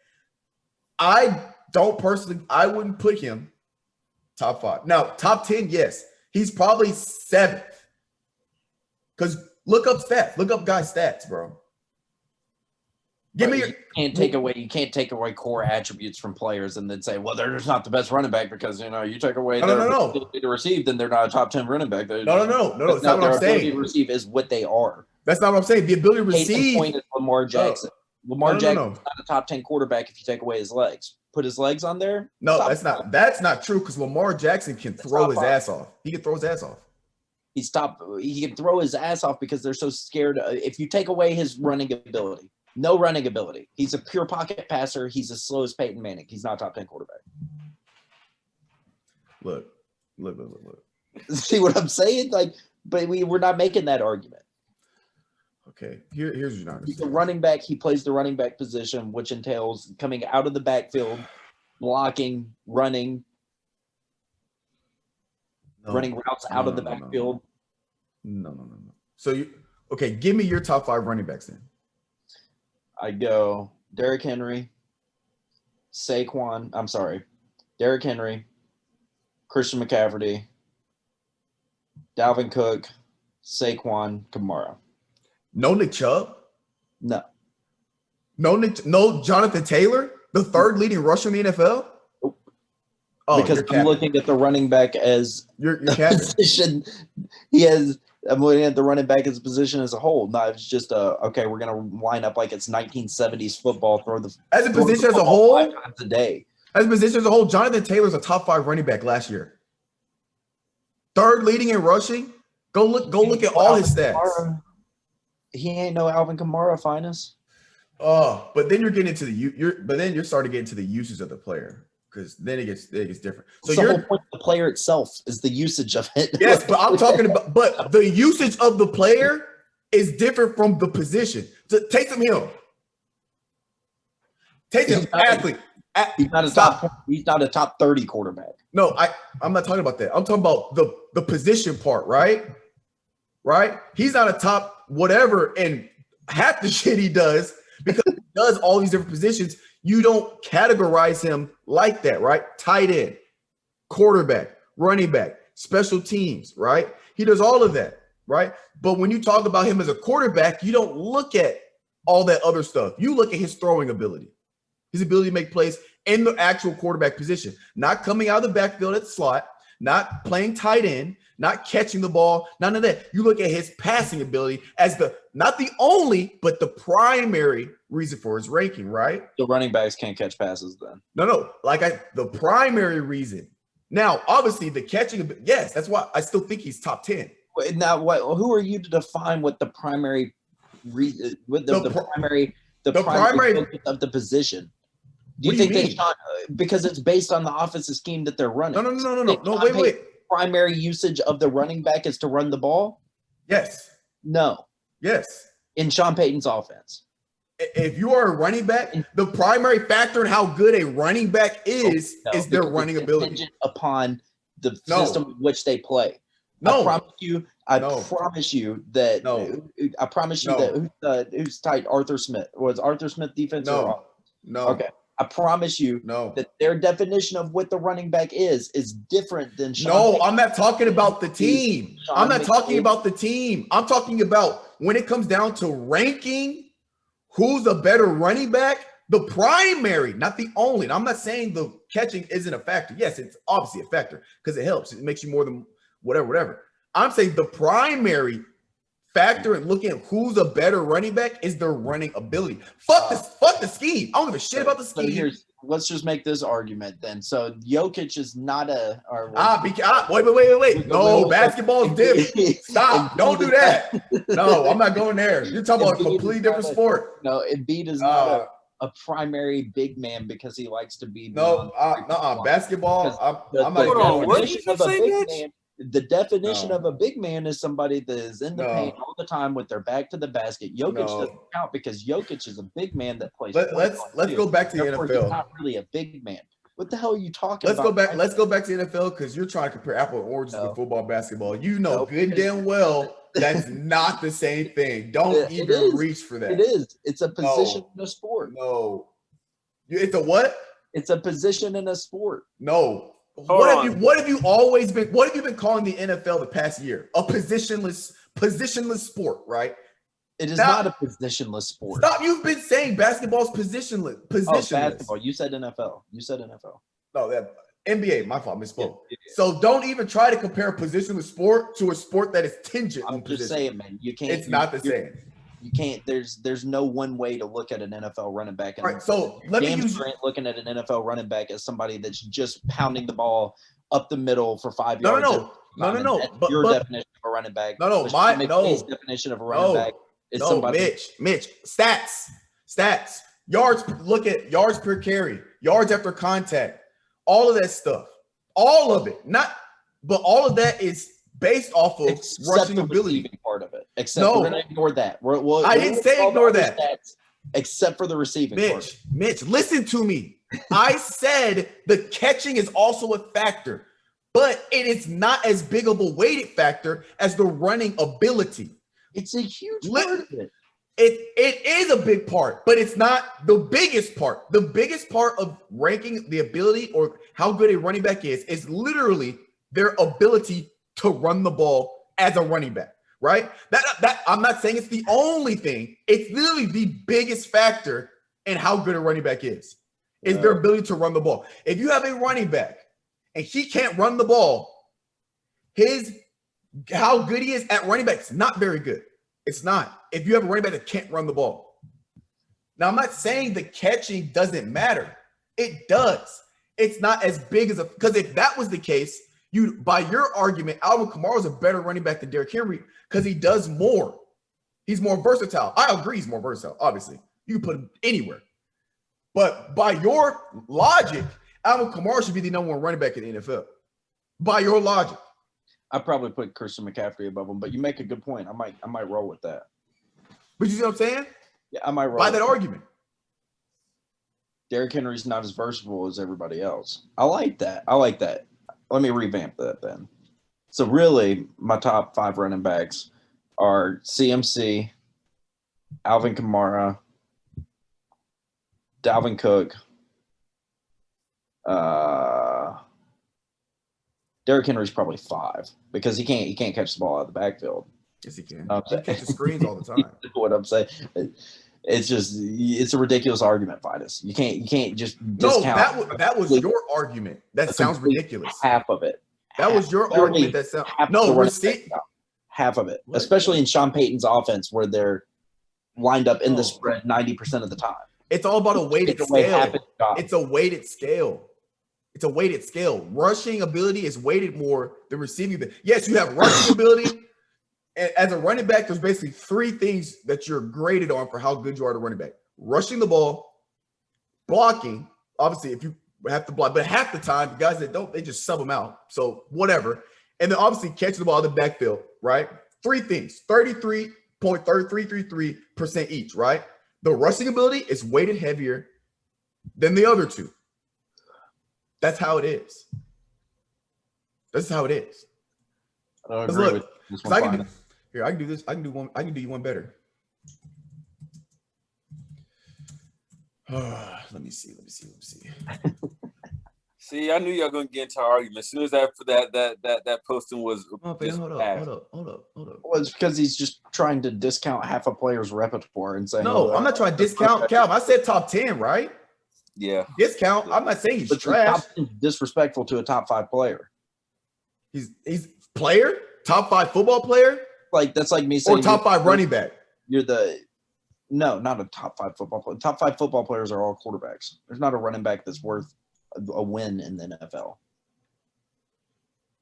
I wouldn't put him top 5. Now, top 10, yes. He's probably 7th. Because look up stats. Look up guys' stats, bro. You can't take away core attributes from players and then say, well, they're just not the best running back because you take away their ability to receive, then they're not a top 10 running back. No. That's not what I'm saying. Their ability to receive is what they are. That's not what I'm saying. The ability to receive. Point is Lamar Jackson. Lamar Jackson is not a top 10 quarterback if you take away his legs. Put his legs on there. No, that's not true because Lamar Jackson can throw his ass off. He can throw his ass off. He can throw his ass off because they're so scared. If you take away his running ability, no running ability. He's a pure pocket passer. He's as slow as Peyton Manning. He's not a top 10 quarterback. Look. See what I'm saying? But we're not making that argument. Okay, here's your He's a running back. He plays the running back position, which entails coming out of the backfield, blocking, running routes out of the backfield. No. So give me your top 5 running backs then. I go Derrick Henry, Derrick Henry, Christian McCaffrey, Dalvin Cook, Saquon, Kamara. No Nick Chubb? No. No Jonathan Taylor, the 3rd leading rusher in the NFL? Nope. Oh, because I'm looking at the running back as your position. I'm looking at the running back as a position as a whole. Not it's just okay, we're gonna line up like it's 1970s football. As a position as a whole, 5 times a day. As a position as a whole, Jonathan Taylor's a top 5 running back last year. 3rd leading in rushing. Go look at all his stats. He ain't no Alvin Kamara, Finis. Oh, but then you're getting into you're starting to get into the usage of the player. Because then it gets different. So the whole point of the player itself is the usage of it. Yes, but I'm talking about. But the usage of the player is different from the position. So Taysom Hill, athlete. He's not a top 30 quarterback. No, I'm not talking about that. I'm talking about the position part, right? Right? He's not a top whatever, and half the shit he does because he does all these different positions. You don't categorize him like that, right? Tight end, quarterback, running back, special teams, right? He does all of that, right? But when you talk about him as a quarterback, you don't look at all that other stuff. You look at his throwing ability, his ability to make plays in the actual quarterback position, not coming out of the backfield at the slot, not playing tight end, not catching the ball, none of that. You look at his passing ability as not the only, but the primary reason for his ranking, right? The running backs can't catch passes then. No. The primary reason. Now, obviously, the catching, yes, that's why I still think he's top 10. Now, who are you to define what the primary reason, the primary of the position? Do you think because it's based on the offensive scheme that they're running? No, wait. Primary usage of the running back is to run the ball? Yes. No. Yes. In Sean Payton's offense. If you are a running back, the primary factor in how good a running back is their running ability. Dependent upon the system in which they play. No. I promise you that who's tight? Arthur Smith. Was Arthur Smith defense or offense? No. Okay. I promise you that their definition of what the running back is different than Sean Payton. I'm not talking about the team. I'm not talking about the team. I'm talking about when it comes down to ranking who's a better running back, the primary, not the only. And I'm not saying the catching isn't a factor. Yes, it's obviously a factor because it helps. It makes you more than whatever. I'm saying the primary factor in looking at who's a better running back is their running ability. Fuck the scheme. I don't give a shit about the scheme. Let's just make this argument then. So Jokic is not a. Wait. No, basketball is different. Stop. Don't do that. No, I'm not going there. You're talking about a completely different sport. No, Embiid is not a primary big man because he likes to be. Basketball. I'm not going. What did you say, The definition of a big man is somebody that is in the paint No. all the time with their back to the basket. Jokic No. doesn't count because Jokic is a big man that plays. Let's go back to the Therefore, NFL. he's not really a big man. What the hell are you talking Let's about? go back to the NFL because you're trying to compare apple and oranges with football and basketball. You know No, good and damn well that's not the same thing. Don't It even is. reach for that. It is. It's a position in a sport. No. It's a what? It's a position in a sport. No. What have you always been? What have you been calling the NFL the past year? A positionless sport, right? It is not a positionless sport. Stop. You've been saying basketball's positionless. Oh, basketball. You said NFL. No, that NBA. My fault. Misspoke. Yeah. So don't even try to compare a positionless sport to a sport that is tingent on position. I'm just saying, man. You can't. It's not the same. You can't. There's no one way to look at an NFL running back. All right. So let me use looking at an NFL running back as somebody that's just pounding the ball up the middle for 5 yards. No. But your definition of a running back. His definition of a running back. Mitch, stats, yards. Look at yards per carry, yards after contact, all of that stuff, all of it. But all of that is based off of rushing ability. Part of it. Except we're gonna ignore that. I didn't say ignore that. Stats, except for the receiving part. Mitch, listen to me. I said the catching is also a factor, but it is not as big of a weighted factor as the running ability. It's a huge part of it. It is a big part, but it's not the biggest part. The biggest part of ranking the ability or how good a running back is literally their ability to run the ball as a running back, right? That I'm not saying it's the only thing. It's literally the biggest factor in how good a running back is their ability to run the ball. If you have a running back and he can't run the ball, how good he is at running back is not very good. It's not. If you have a running back that can't run the ball. Now, I'm not saying the catching doesn't matter. It does. It's not as big as because if that was the case, by your argument, Alvin Kamara is a better running back than Derrick Henry because he does more. He's more versatile. I agree he's more versatile, obviously. You can put him anywhere. But by your logic, Alvin Kamara should be the number one running back in the NFL. By your logic. I probably put Christian McCaffrey above him, but you make a good point. I might roll with that. But you see what I'm saying? Yeah, I might roll by that argument. Derrick Henry's not as versatile as everybody else. I like that. Let me revamp that then. So really, my top 5 running backs are CMC, Alvin Kamara, Dalvin Cook, Derrick Henry's probably 5 because he can't catch the ball out of the backfield. Yes, he can. He catches screens all the time. You know what I'm saying? It's a ridiculous argument, Finis. You can't just discount. No, that was your argument. That sounds ridiculous. Half of it. That was your argument. That sounds half of it, especially in Sean Payton's offense where they're lined up in the spread 90% of the time. It's all about a weighted scale. It's a weighted scale. It's a weighted scale. Rushing ability is weighted more than receiving ability. Yes, you have rushing ability. And as a running back, there's basically 3 things that you're graded on for how good you are at a running back. Rushing the ball, blocking. Obviously, if you have to block, but half the time, the guys that don't, they just sub them out. So whatever. And then obviously catching the ball in the backfield, right? 3 things, 33.333% each, right? The rushing ability is weighted heavier than the other 2. That's how it is. That's how it is. I don't agree with this one. I can do this. I can do one. I can do you one better. Let me see. See, I knew y'all gonna get into an argument as soon as that posting was. Hold up. Well, it's because he's just trying to discount half a player's repertoire and saying, "No, I'm not trying to discount Cal. I said top 10, right? Yeah, discount. I'm not saying he's trash. Disrespectful to a top 5 player. He's player, top 5 football player. That's like me saying, or top 5 running back. No, not a top 5 football player. Top 5 football players are all quarterbacks. There's not a running back that's worth a win in the NFL.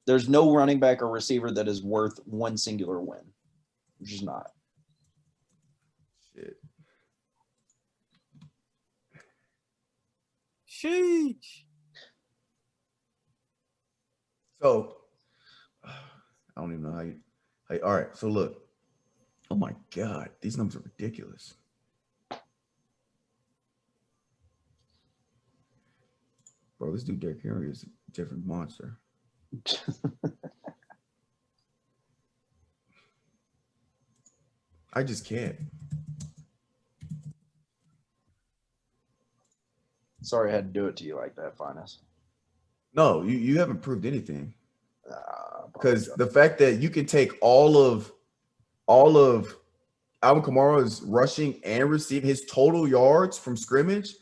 There's no running back or receiver that is worth one singular win. Which is not. Shit. Sheesh. So I don't even know how you all right. So look. Oh my God, these numbers are ridiculous. Bro, this dude Derrick Henry is a different monster. I just can't. Sorry I had to do it to you like that, Finis. No, you haven't proved anything. Because the fact that you can take all of Alvin Kamara's rushing and receiving his total yards from scrimmage,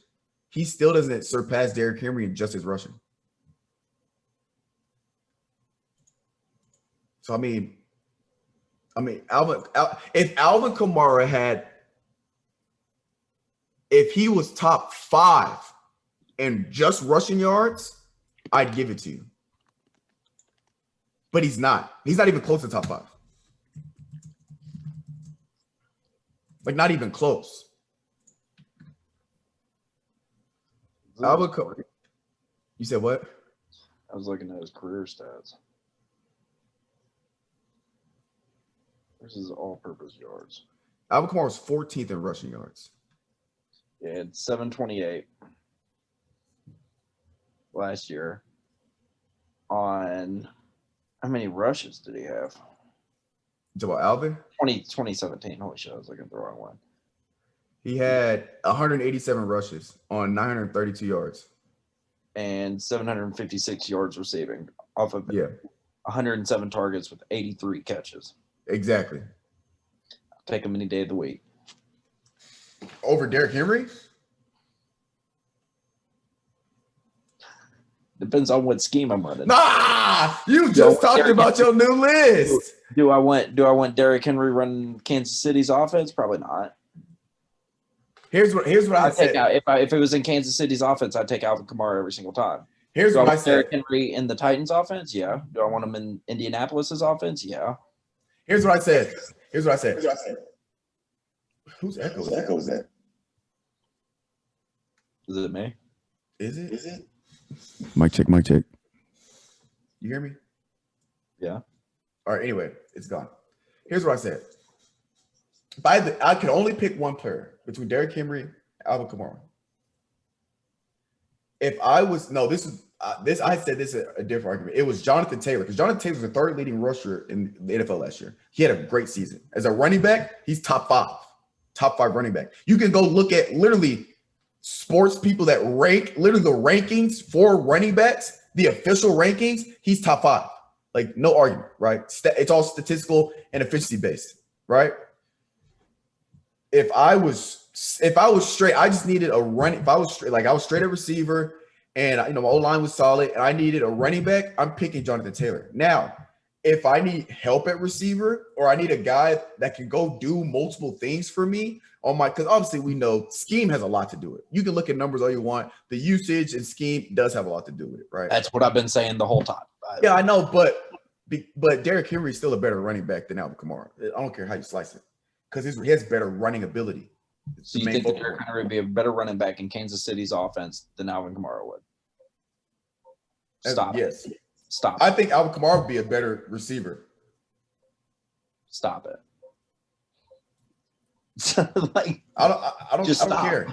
he still doesn't surpass Derrick Henry in just his rushing. So I mean, if Alvin Kamara if he was top 5 in just rushing yards, I'd give it to you. But he's not. He's not even close to top 5. Like, not even close. You said what? I was looking at his career stats. This is all-purpose yards. Alvin Kamara was 14th in rushing yards. Yeah, it's 728 last year. On how many rushes did he have? You talking about Alvin? 2017. Holy shit, I was looking at the wrong one. He had 187 rushes on 932 yards. And 756 yards receiving off of 107 targets with 83 catches. Exactly. I'll take him any day of the week. Over Derrick Henry? Depends on what scheme I'm running. Nah, you just talked about your new list. Do I want Derrick Henry running Kansas City's offense? Probably not. Here's what I said. Take out, if it was in Kansas City's offense, I'd take Alvin Kamara every single time. Here's what I said. Derrick Henry in the Titans offense? Yeah. Do I want him in Indianapolis's offense? Yeah. Here's what I said. Whose echo is that? Is it me? Is it? Mic check. You hear me? Yeah. All right, anyway, it's gone. Here's what I said. I could only pick one player between Derrick Henry and Alvin Kamara. I said this is a different argument. It was Jonathan Taylor, because Jonathan Taylor was the 3rd leading rusher in the NFL last year. He had a great season. As a running back, he's top 5 running back. You can go look at literally sports people that rank literally the rankings for running backs, the official rankings. He's top 5. Like, no argument, right? It's all statistical and efficiency based, right? If I was straight, I just needed a run. If I was straight, like I was straight at receiver, and my O-line was solid, and I needed a running back, I'm picking Jonathan Taylor. Now, if I need help at receiver, or I need a guy that can go do multiple things for me because obviously we know scheme has a lot to do with it. You can look at numbers all you want. The usage and scheme does have a lot to do with it, right? That's what I've been saying the whole time. Yeah, I know, but Derrick Henry is still a better running back than Alvin Kamara. I don't care how you slice it, because he has better running ability. So you think that Derrick Henry would be a better running back in Kansas City's offense than Alvin Kamara would? Stop. Yes. Stop. I think Alvin Kamara would be a better receiver. Stop it. I don't care.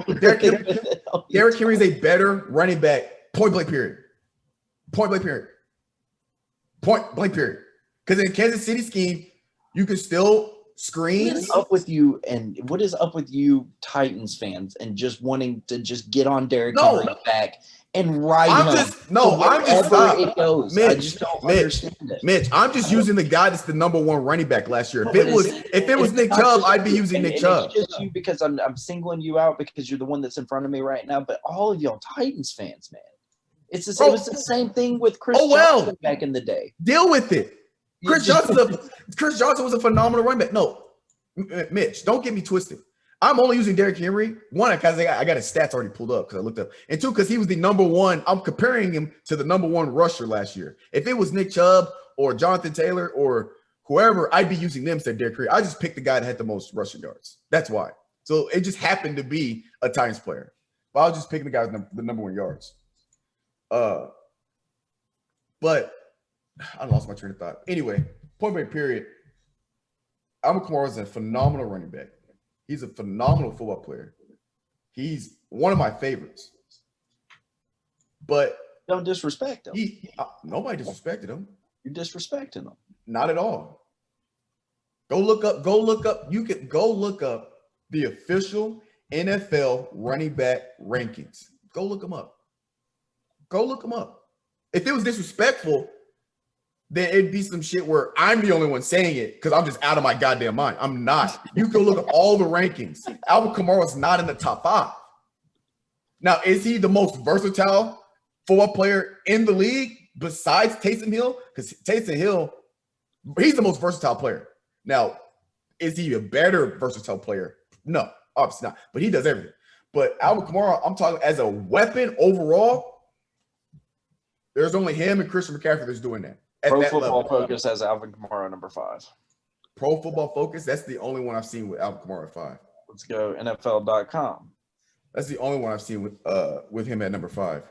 Derrick Henry is a better running back. Point blank period. Because in Kansas City scheme, you can still screen. What is up with you Titans fans and just wanting to just get on Derrick Henry back and ride him? It goes. Mitch, I just don't understand it. Mitch, I'm just using the guy that's the number 1 running back last year. If it was Nick Chubb, I'd be using Nick Chubb. It's just you, because I'm singling you out because you're the one that's in front of me right now. But all of y'all Titans fans, man, it was the same thing with Chris Johnson back in the day. Deal with it. Chris Johnson was a phenomenal running back. No, Mitch, don't get me twisted. I'm only using Derrick Henry. 1, because I got his stats already pulled up because I looked up. And 2, because he was the number 1. I'm comparing him to the number 1 rusher last year. If it was Nick Chubb or Jonathan Taylor or whoever, I'd be using them instead of Derrick Henry. I just picked the guy that had the most rushing yards. That's why. So it just happened to be a Titans player. But I was just picking the guy with the number 1 yards. But I lost my train of thought. Anyway, point blank period. Alvin Kamara is a phenomenal running back. He's a phenomenal football player. He's one of my favorites. But don't disrespect him. Nobody disrespected him. You're disrespecting him. Not at all. Go look up. You can go look up the official NFL running back rankings. Go look them up. If it was disrespectful, then it'd be some shit where I'm the only one saying it because I'm just out of my goddamn mind. I'm not. You can look at all the rankings. Alvin Kamara is not in the top 5. Now, is he the most versatile football player in the league besides Taysom Hill? Because Taysom Hill, he's the most versatile player. Now, is he a better versatile player? No, obviously not. But he does everything. But Alvin Kamara, I'm talking as a weapon overall, there's only him and Christian McCaffrey that's doing that. Pro Football Focus has Alvin Kamara number 5. Pro Football Focus, that's the only one I've seen with Alvin Kamara at 5. Let's go NFL.com. That's the only one I've seen with him at number 5.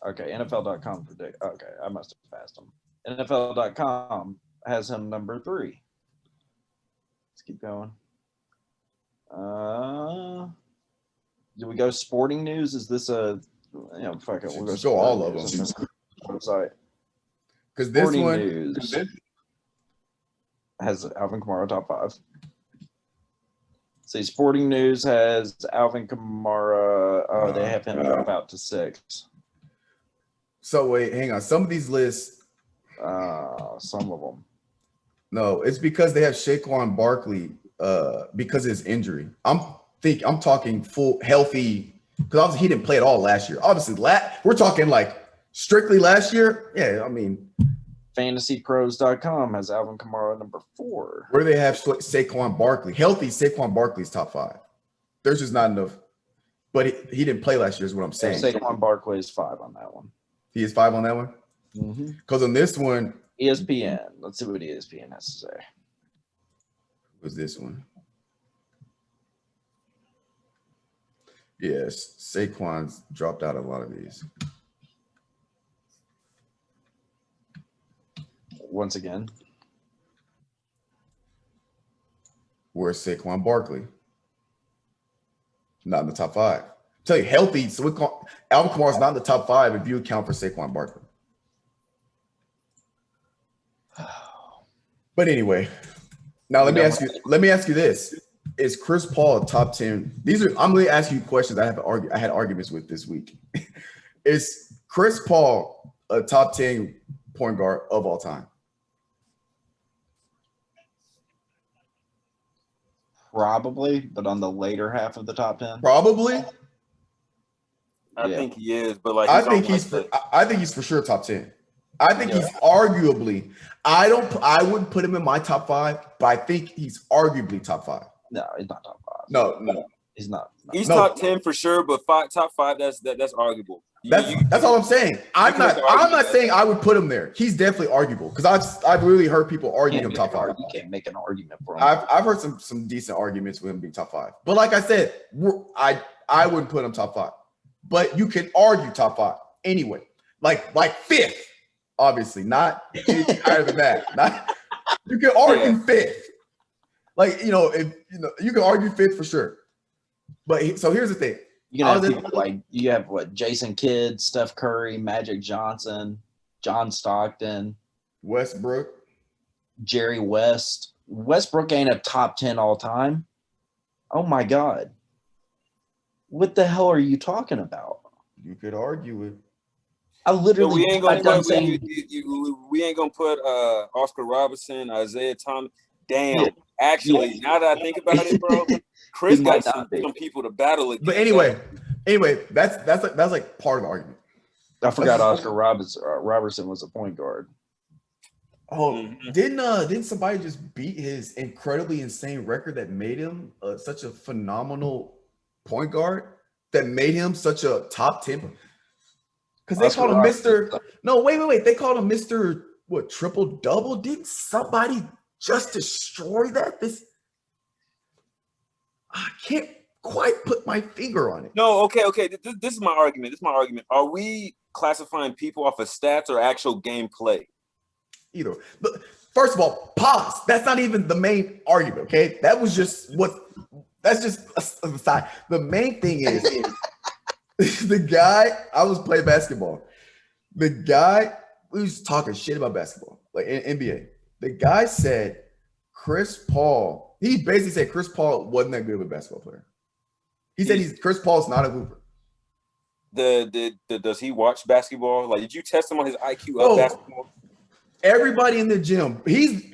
Okay, NFL.com predict. Okay, I must have passed him. NFL.com has him number 3. Let's keep going. Do we go sporting news? Is this a fuck it? We'll go all of them. Website. Because this sporting one news has Alvin Kamara top 5. See, Sporting News has Alvin Kamara. Oh, they have him drop out to 6. So wait, hang on. Some of these lists. Some of them. No, it's because they have Saquon Barkley because of his injury. I'm talking full healthy because obviously he didn't play at all last year. Obviously, we're talking like strictly last year. Yeah, I mean, FantasyPros.com has Alvin Kamara number 4. Where they have Saquon Barkley, healthy Saquon Barkley's top 5. There's just not enough. But he didn't play last year, is what I'm saying. Saquon Barkley is 5 on that one. He is 5 on that one. Because on this one, ESPN. Let's see what ESPN has to say. Was this one? Yes, Saquon's dropped out of a lot of these. Once again, where's Saquon Barkley? Not in the top 5. Tell you healthy, so Alvin Kamara's not in the top 5 if you account for Saquon Barkley. But anyway, now let me ask you this: is Chris Paul a top 10? I'm going to ask you questions I had arguments with this week. Is Chris Paul a top 10 point guard of all time? Probably, but on the later half of the top 10. Probably. I think he is, but like I think he's for sure top 10. I think he's arguably. I wouldn't put him in my top 5, but I think he's arguably top 5. No, he's not top 5. No, he's not. He's top 10 for sure, but top 5. That's arguable. That's all I'm saying. I'm not saying I would put him there. He's definitely arguable because I've really heard people argue him top 5. You can't make an argument for him. I've heard some decent arguments with him being top 5. But like I said, I wouldn't put him top 5. But you can argue top 5 anyway. Like 5th, obviously, not higher than that. You can argue 5th. Like if you can argue 5th for sure. But so here's the thing. You can have people like you have Jason Kidd, Steph Curry, Magic Johnson, John Stockton, Westbrook, Jerry West. Westbrook ain't a top 10 all time. Oh my God. What the hell are you talking about? You could argue it. I literally we ain't gonna put Oscar Robertson, Isaiah Thomas. Damn. Yeah. Actually, now that I think about it, bro, Chris got some people to battle against. But anyway, that's like part of the argument. I forgot Oscar Robertson was a point guard. Oh, didn't somebody just beat his incredibly insane record that made him such a phenomenal point guard? That made him such a top 10? Because they called him Mr. No, wait. They called him Mr. Triple double? Didn't somebody just destroy that? I can't quite put my finger on it. No, okay. This is my argument. Are we classifying people off of stats or actual gameplay? either. But first of all, pause. That's not even the main argument. Okay, that was just what. That's just a aside. The main thing is the guy. I was playing basketball. The guy we was talking shit about basketball, like in NBA. The guy said Chris Paul. He basically said Chris Paul wasn't that good of a basketball player. He said Chris Paul's not a hooper. Does he watch basketball? Like, did you test him on his IQ of basketball? Everybody in the gym,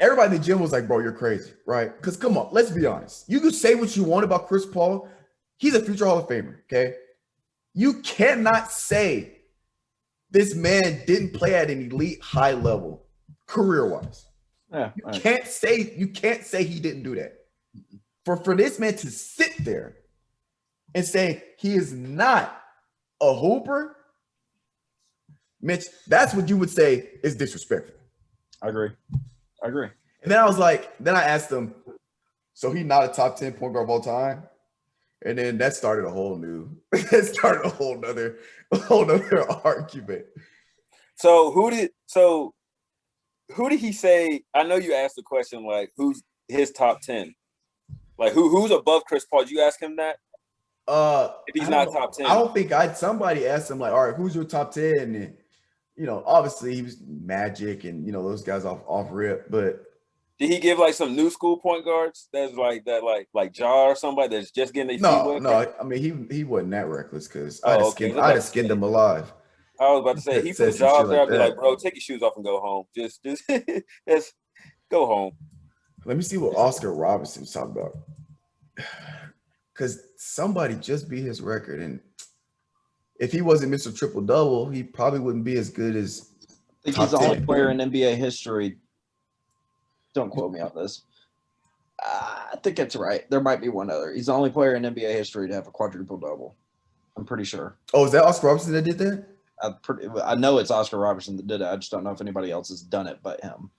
everybody in the gym was like, bro, you're crazy, right? Because come on, let's be honest. You can say what you want about Chris Paul. He's a future Hall of Famer, okay? You cannot say this man didn't play at an elite high level, career-wise. Yeah, you can't say he didn't do that. For this man to sit there and say he is not a hooper, Mitch, that's what you would say is disrespectful. I agree. And then I asked him, so he not a top 10 point guard of all time? And then that started a whole nother argument. So who did he say? I know you asked the question, like, who's his top 10? Like, who's above Chris Paul? Did you ask him that? If he's not top 10. I don't think somebody asked him, like, all right, who's your top 10? And obviously he was Magic and those guys off rip, but did he give like some new school point guards that's like that, like Ja or somebody that's just getting their feet wet? No. I mean, he wasn't that reckless because I'd have skinned him alive. I was about to say he put Ja up there. I'd be like, bro, take your shoes off and go home. Just go home. Let me see what Oscar Robinson's talking about, because somebody just beat his record, and if he wasn't Mr. Triple Double, he probably wouldn't be as good as. I think he's the only player in NBA history. Don't quote me on this. I think that's right. There might be one other. He's the only player in NBA history to have a quadruple double. I'm pretty sure. Oh, is that Oscar Robertson that did that? I know it's Oscar Robertson that did it. I just don't know if anybody else has done it but him.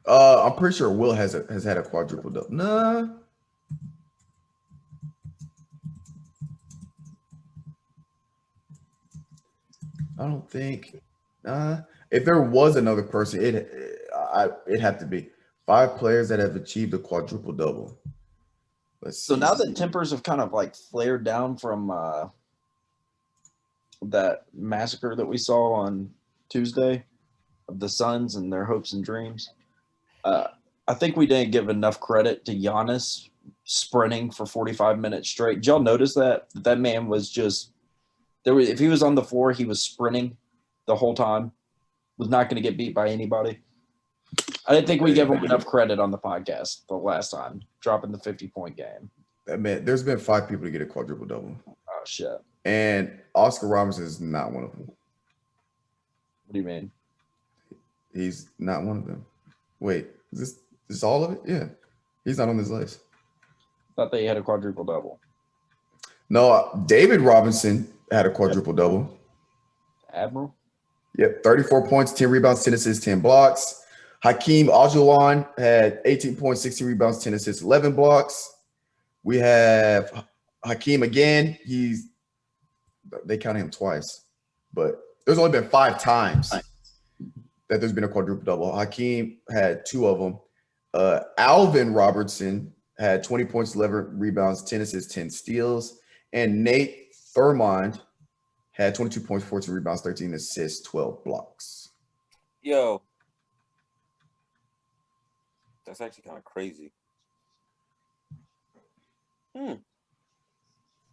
I'm pretty sure Will has had a quadruple double. Nah. I don't think. If there was another person, it'd have to be 5 players that have achieved a quadruple double. Let's see. So now that tempers have kind of like flared down from that massacre that we saw on Tuesday of the Suns and their hopes and dreams, I think we didn't give enough credit to Giannis sprinting for 45 minutes straight. Did y'all notice that man was just there? If he was on the floor, he was sprinting the whole time. Was not going to get beat by anybody. I didn't think we gave him enough credit on the podcast the last time, dropping the 50-point game. That man, there's been 5 people to get a quadruple double. Oh shit! And Oscar Robertson is not one of them. What do you mean? He's not one of them. Wait, is this all of it? Yeah, he's not on this list. Thought they had a quadruple double. No, David Robinson had a quadruple double. Admiral. Yep, 34 points, 10 rebounds, 10 assists, 10 blocks. Hakeem Olajuwon had 18 points, 16 rebounds, 10 assists, 11 blocks. We have Hakeem again. They counted him twice, but there's only been 5 times that there's been a quadruple double. Hakeem had 2 of them. Alvin Robertson had 20 points, 11 rebounds, 10 assists, 10 steals. And Nate Thurmond had 22 points, 14 rebounds, 13 assists, 12 blocks. Yo, that's actually kind of crazy.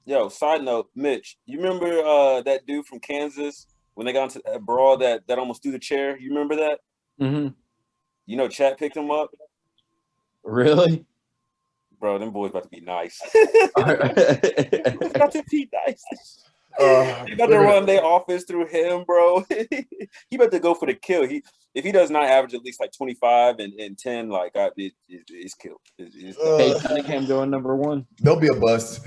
Yo, side note, Mitch, you remember that dude from Kansas when they got into that brawl that almost threw the chair? You remember that? Mm-hmm. You know, Chat picked him up. Really? Bro, them boys about to be nice. About to be nice. They about to run their offense through him, bro. He about to go for the kill. If he does not average at least like 25 and 10, like it's killed. Cade Cunningham going number 1. They'll be a bust.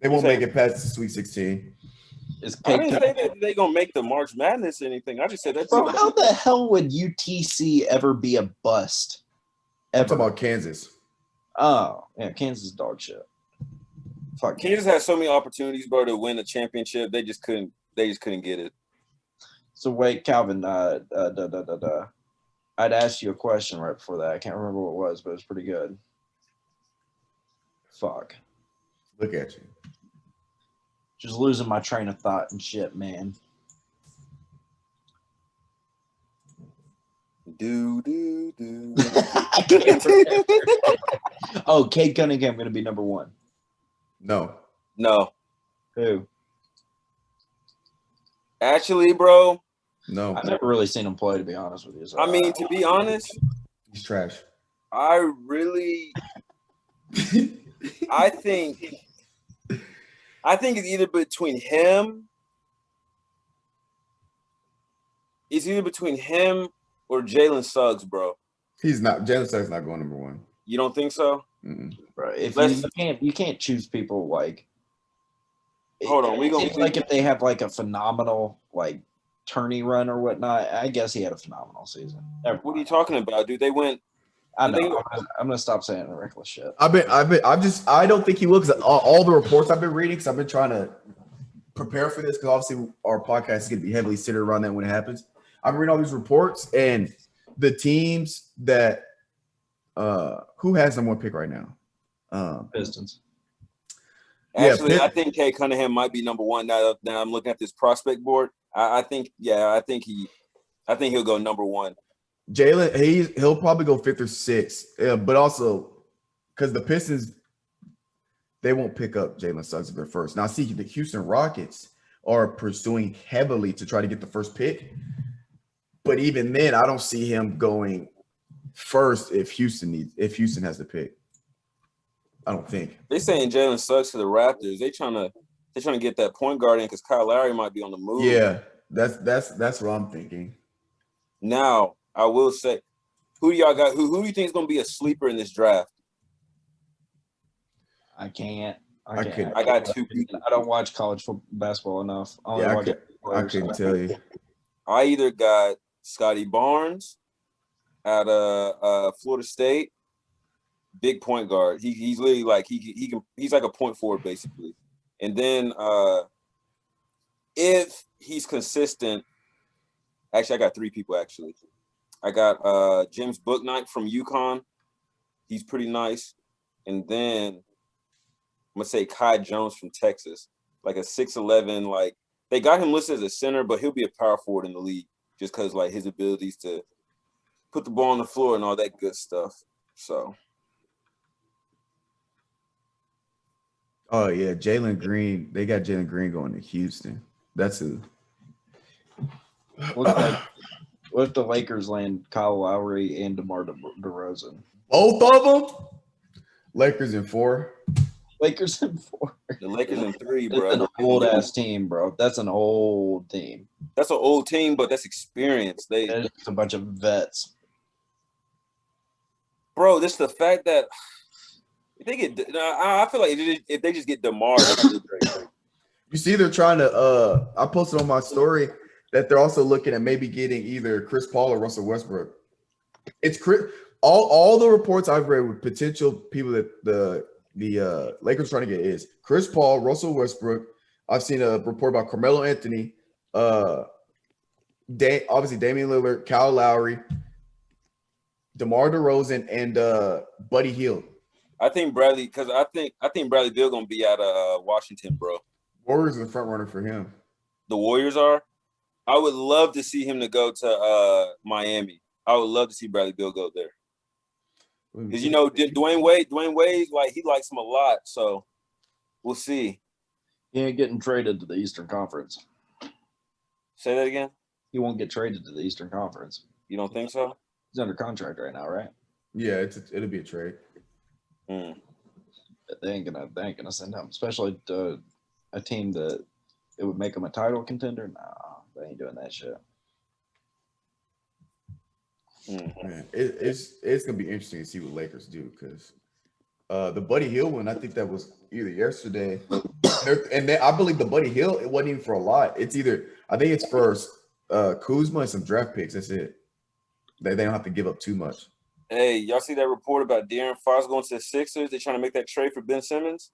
They won't make it past the Sweet 16. I didn't say that they're gonna make the March Madness or anything. I just said that. Bro, how the hell would UTC ever be a bust? I'm talking about Kansas. Oh, yeah, Kansas dog shit. Fuck. Kansas has so many opportunities, bro, to win a championship. They just couldn't get it. So wait, Calvin, I'd asked you a question right before that. I can't remember what it was, but it was pretty good. Fuck. Look at you. Just losing my train of thought and shit, man. Do. Oh, Cade Cunningham going to be number one. No. Who? Actually, bro. No. I've never really seen him play, to be honest with you. So I mean, to be honest, he's trash. I think it's either between him. It's either between him or Jalen Suggs, bro. He's not. Jalen Suggs not going number one. You don't think so? Bro, if you can't choose people like. Hold on, we gonna like if they have like a phenomenal like tourney run or whatnot. I guess he had a phenomenal season. What are you talking about, dude? They went. I know. I'm gonna stop saying reckless shit. I don't think he will, because all the reports I've been reading, because I've been trying to prepare for this, because obviously our podcast is going to be heavily centered around that when it happens. I've been reading all these reports, and the teams that who has number one pick right now? Pistons. Actually, I think Cade Cunningham might be number one now that I'm looking at this prospect board. I think he'll go number one. Jalen, he'll probably go fifth or sixth, but also because the Pistons, they won't pick up Jalen Suggs if they're first. Now, I see the Houston Rockets are pursuing heavily to try to get the first pick, but even then, I don't see him going first if Houston has the pick. I don't think. They're saying Jalen Suggs to the Raptors. They're trying to get that point guard in because Kyle Lowry might be on the move. Yeah, that's what I'm thinking. Now, I will say, who do y'all got? Who do you think is going to be a sleeper in this draft? I can't. I got two people. I don't watch college basketball enough. I couldn't tell you. I either got Scotty Barnes out of Florida State, big point guard. He's literally like he's like a point forward basically. And then if he's consistent, actually I got three people actually. I got James Bouknight from UConn. He's pretty nice. And then I'm gonna say Kai Jones from Texas, like a 6'11", like they got him listed as a center, but he'll be a power forward in the league just because like his abilities to put the ball on the floor and all that good stuff. So. Oh yeah, Jalen Green. They got Jalen Green going to Houston. That's who. What if the Lakers land Kyle Lowry and DeMar DeRozan? Both of them? Lakers in 4. Lakers in 4. The Lakers in 3, bro. That's an old-ass team, bro. That's an old team. That's an old team, but that's experience. It's a bunch of vets. Bro, this is the fact that if they get – I feel like if they just get DeMar, that's great. You see they're trying to I posted on my story that they're also looking at maybe getting either Chris Paul or Russell Westbrook. It's all the reports I've read with potential people that the Lakers trying to get is Chris Paul, Russell Westbrook. I've seen a report about Carmelo Anthony, obviously Damian Lillard, Kyle Lowry, DeMar DeRozan, and Buddy Hield. I think Bradley Beal gonna be out of Washington, bro. Warriors are the front runner for him. The Warriors are. I would love to see him to go to Miami. I would love to see Bradley Beal go there. Because Dwayne Wade, like he likes him a lot. So we'll see. He ain't getting traded to the Eastern Conference. Say that again. He won't get traded to the Eastern Conference. You don't think so? He's under contract right now, right? Yeah, it'll be a trade. They ain't gonna send him, especially to a team that it would make him a title contender. Nah, they ain't doing that shit. Man, it's gonna be interesting to see what Lakers do because the Buddy Hield one, I think that was either yesterday, and then I believe the Buddy Hield, it wasn't even for a lot. It's either I think it's for Kuzma and some draft picks. That's it. They don't have to give up too much. Hey, y'all see that report about De'Aaron Fox going to the Sixers? They're trying to make that trade for Ben Simmons.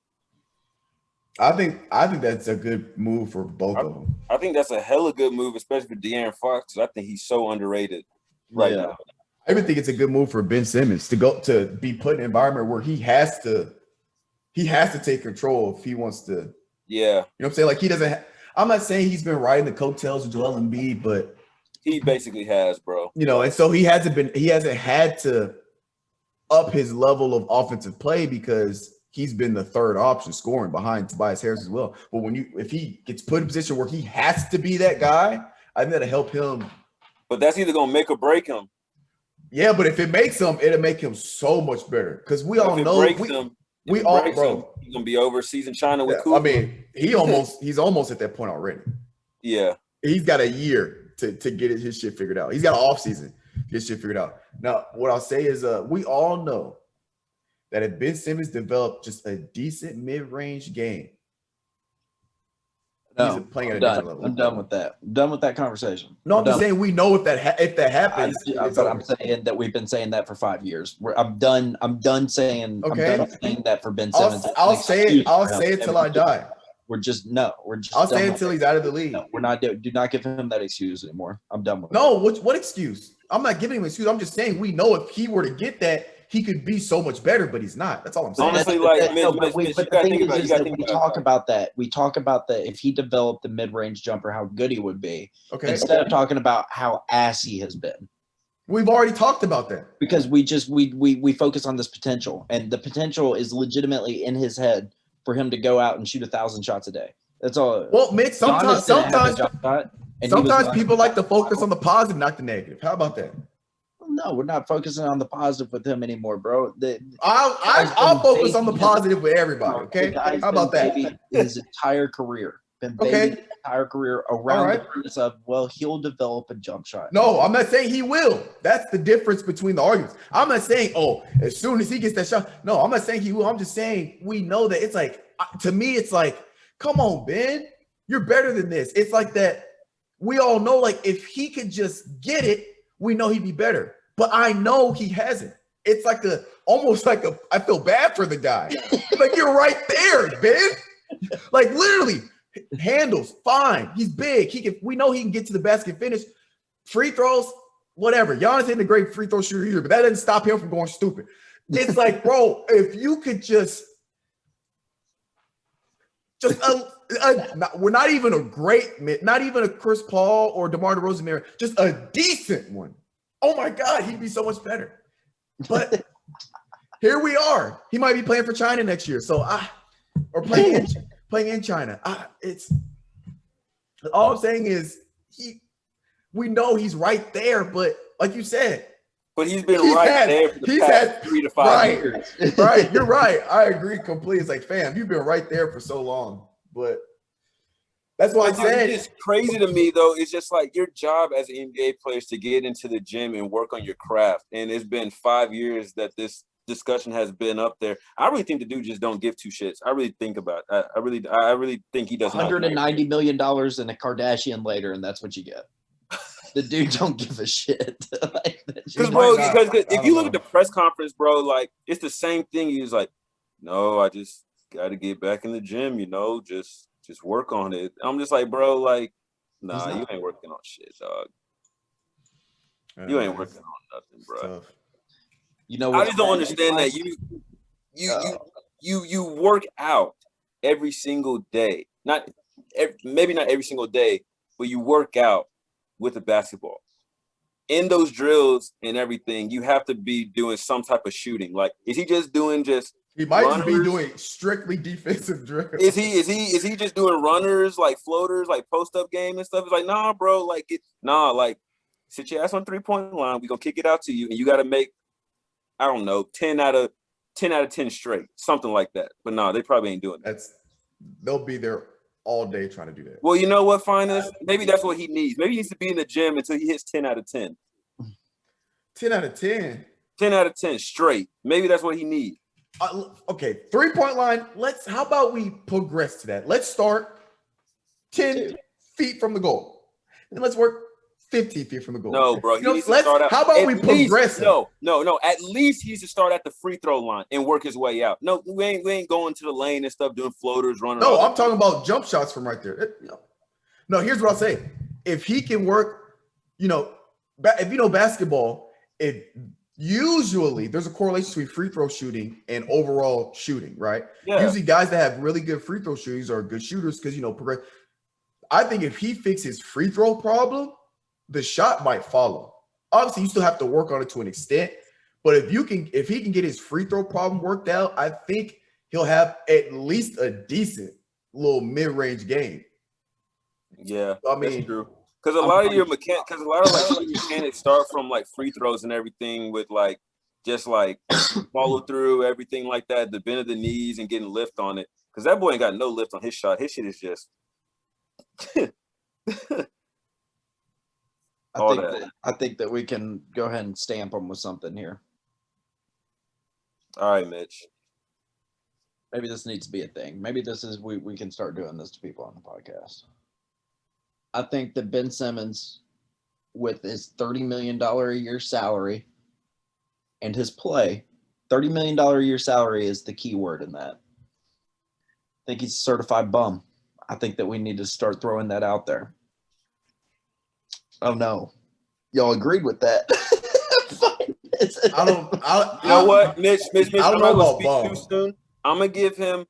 I think that's a good move for both of them. I think that's a hella good move, especially for De'Aaron Fox. I think he's so underrated right now. I even think it's a good move for Ben Simmons to be put in an environment where he has to take control if he wants to. Yeah. You know what I'm saying? Like he doesn't. I'm not saying he's been riding the coattails of Joel Embiid, but he basically has, bro. You know, and so he hasn't had to up his level of offensive play because he's been the third option scoring behind Tobias Harris as well. But if he gets put in a position where he has to be that guy, I think that'll help him. But that's either gonna make or break him. Yeah, but if it makes him, it'll make him so much better because we all know he's gonna be overseas in China with Kuzma. I mean, he's almost at that point already. Yeah, he's got a year to get his shit figured out. He's got an off season to get his shit figured out. Now, what I'll say is, we all know that if Ben Simmons developed just a decent mid-range game, he's playing at a different level. I'm done with that. I'm done with that conversation. No, I'm just saying we know if that happens. I'm saying that we've been saying that for 5 years. I'm done saying. Okay. I'm done saying that for Ben Simmons. I'll say it till I die. I'll say it until he's out of the league. No, do not give him that excuse anymore. I'm done with it. No, what excuse? I'm not giving him an excuse. I'm just saying we know if he were to get that, he could be so much better, but he's not. That's all I'm saying. Honestly, we talk about that. We talk about that if he developed the mid-range jumper, how good he would be. Okay. Instead of talking about how ass he has been. We've already talked about that. Because we focus on this potential, and the potential is legitimately in his head for him to go out and shoot 1,000 shots a day. That's all. Well, Mitch, sometimes people like to focus on the positive, not the negative. How about that? No, we're not focusing on the positive with him anymore, bro. I'll focus on the positive with everybody. Okay, how about that? His entire career, around the premise of, well, he'll develop a jump shot. No, I'm not saying he will. That's the difference between the arguments. I'm not saying, as soon as he gets that shot. No, I'm not saying he will. I'm just saying we know that it's like, to me, it's like, come on, Ben, you're better than this. It's like that. We all know, like, if he could just get it, we know he'd be better. But I know he hasn't. It's like I feel bad for the guy. Like, you're right there, Ben. Like, literally, handles fine. He's big. We know he can get to the basket, finish. Free throws, whatever. Giannis ain't a great free throw shooter either, but that doesn't stop him from going stupid. It's like, bro, if you could we're not even a Chris Paul or DeMar DeRozan, just a decent one. Oh my God, he'd be so much better. But here we are. He might be playing for China next year. Or playing in China. It's all I'm saying is we know he's right there, but like you said, but he's been there for the past 3 to 5 years. Right, you're right. I agree completely. It's like, fam, you've been right there for so long, but that's why I said it's crazy to me though. It's just like your job as an NBA player is to get into the gym and work on your craft. And it's been 5 years that this discussion has been up there. I really think the dude just don't give two shits. I really think about it. I really think he does. $190 million and a Kardashian later, and that's what you get. The dude don't give a shit. Because if you look at the press conference, bro, like it's the same thing. He's like, no, I just got to get back in the gym, just work on it. I'm just like, bro, like, nah, you ain't working on shit, dog. You ain't working on nothing, bro. You know, I just don't understand that you work out every single day. Maybe not every single day, but you work out with a basketball. In those drills and everything, you have to be doing some type of shooting. Like, is he just doing He might just be doing strictly defensive drills. Is he just doing runners, like floaters, like post up game and stuff? It's like, nah, bro, sit your ass on 3-point line. We're gonna kick it out to you, and you gotta make, I don't know, 10 out of 10 straight, something like that. But no, they probably ain't doing that. They'll be there all day trying to do that. Well, you know what, Finis? Maybe that's what he needs. Maybe he needs to be in the gym until he hits 10 out of 10. 10 out of 10? 10 out of 10 straight. Maybe that's what he needs. Okay, 3-point line. How about we progress to that? Let's start 10 feet from the goal. And let's work 15 feet from the goal. No, bro. How about we progress? No. At least he needs to start at the free throw line and work his way out. No, we ain't going to the lane and stuff, doing floaters, running. No, I'm talking about jump shots from right there. No, here's what I'll say. If he can work, if you know basketball, usually there's a correlation between free throw shooting and overall shooting, right? Yeah. Usually guys that have really good free throw shootings are good shooters because, I think if he fixes his free throw problem, the shot might follow. Obviously, you still have to work on it to an extent, but if he can get his free throw problem worked out, I think he'll have at least a decent little mid-range game. Yeah, I mean, that's true. Because a lot of your mechanics start from like free throws and everything with like just like follow through, everything like that, the bend of the knees and getting lift on it. Because that boy ain't got no lift on his shot. His shit is just I think that we can go ahead and stamp him with something here. All right, Mitch. Maybe this needs to be a thing. Maybe this is we can start doing this to people on the podcast. I think that Ben Simmons, with his $30 million a year salary and his play, $30 million a year salary is the key word in that. I think he's a certified bum. I think that we need to start throwing that out there. Oh no, y'all agreed with that. You know what, Mitch? I don't know about bum. Too soon. I'm gonna give him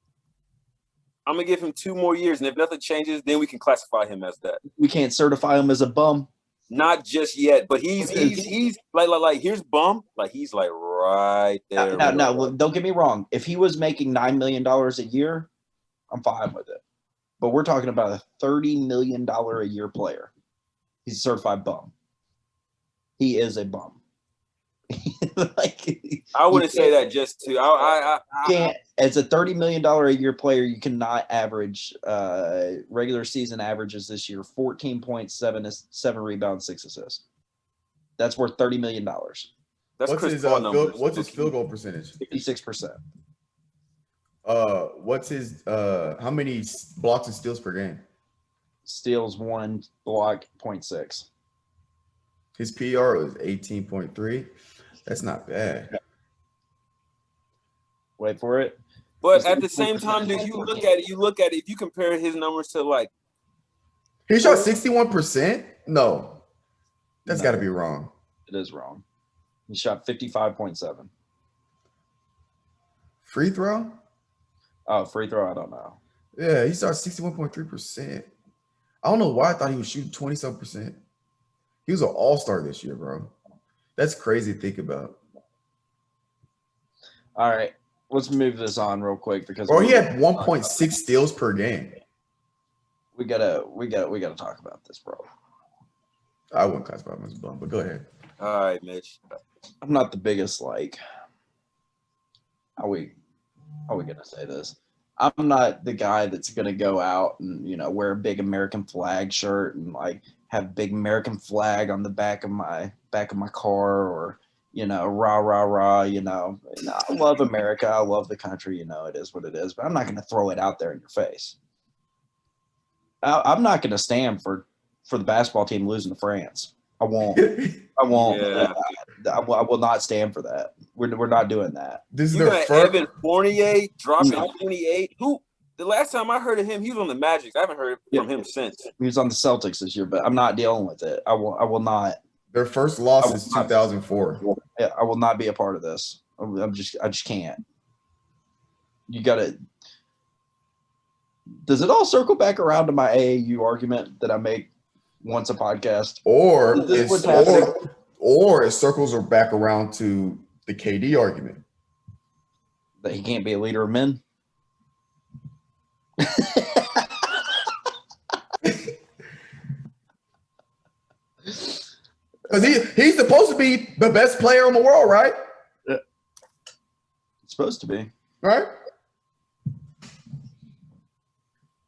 2 more years, and if nothing changes, then we can classify him as that. We can't certify him as a bum. Not just yet, but he's like here's bum, like he's like right there. No, don't get me wrong. If he was making $9 million a year, I'm fine with it. But we're talking about a $30 million a year player. He's a certified bum. He is a bum. I wouldn't say that just to. I can't. As a $30 million a year player, you cannot average regular season averages this year 14 points, 7 rebounds, 6 assists. That's worth $30 million. That's what's his field goal percentage? 56%. What's his how many blocks and steals per game? Steals 1, block 0.6. His PR was 18.3. That's not bad. Wait for it. But at the same time, dude, you look at it, if you compare his numbers to like he shot 61%? No. That's gotta be wrong. It is wrong. He shot 55.7. Free throw? Oh, free throw, I don't know. Yeah, he shot 61.3%. I don't know why I thought he was shooting 20-some%. He was an all-star this year, bro. That's crazy to think about. All right, let's move this on real quick because he had 1.6 steals per game. We gotta talk about this, bro. I wouldn't classify him as a bum, but go ahead. All right, Mitch. I'm not the biggest like. How we gonna say this? I'm not the guy that's gonna go out and wear a big American flag shirt and like have big American flag on the back of my car or rah rah rah. I love America. I love the country. It is what it is. But I'm not gonna throw it out there in your face. I'm not gonna stand for the basketball team losing to France. I won't. I won't. Yeah. I will not stand for that. We're not doing that. This is you their got Evan Fournier dropping 28. Who? The last time I heard of him, he was on the Magic. I haven't heard from him since. He was on the Celtics this year, but I'm not dealing with it. I will not. Their first loss is 2004. Yeah, I will not be a part of this. I just can't. You got to. Does it all circle back around to my AAU argument that I make once a podcast? Or it circles back around to the KD argument. That he can't be a leader of men? Because he's supposed to be the best player in the world, right? Yeah. It's supposed to be. Right?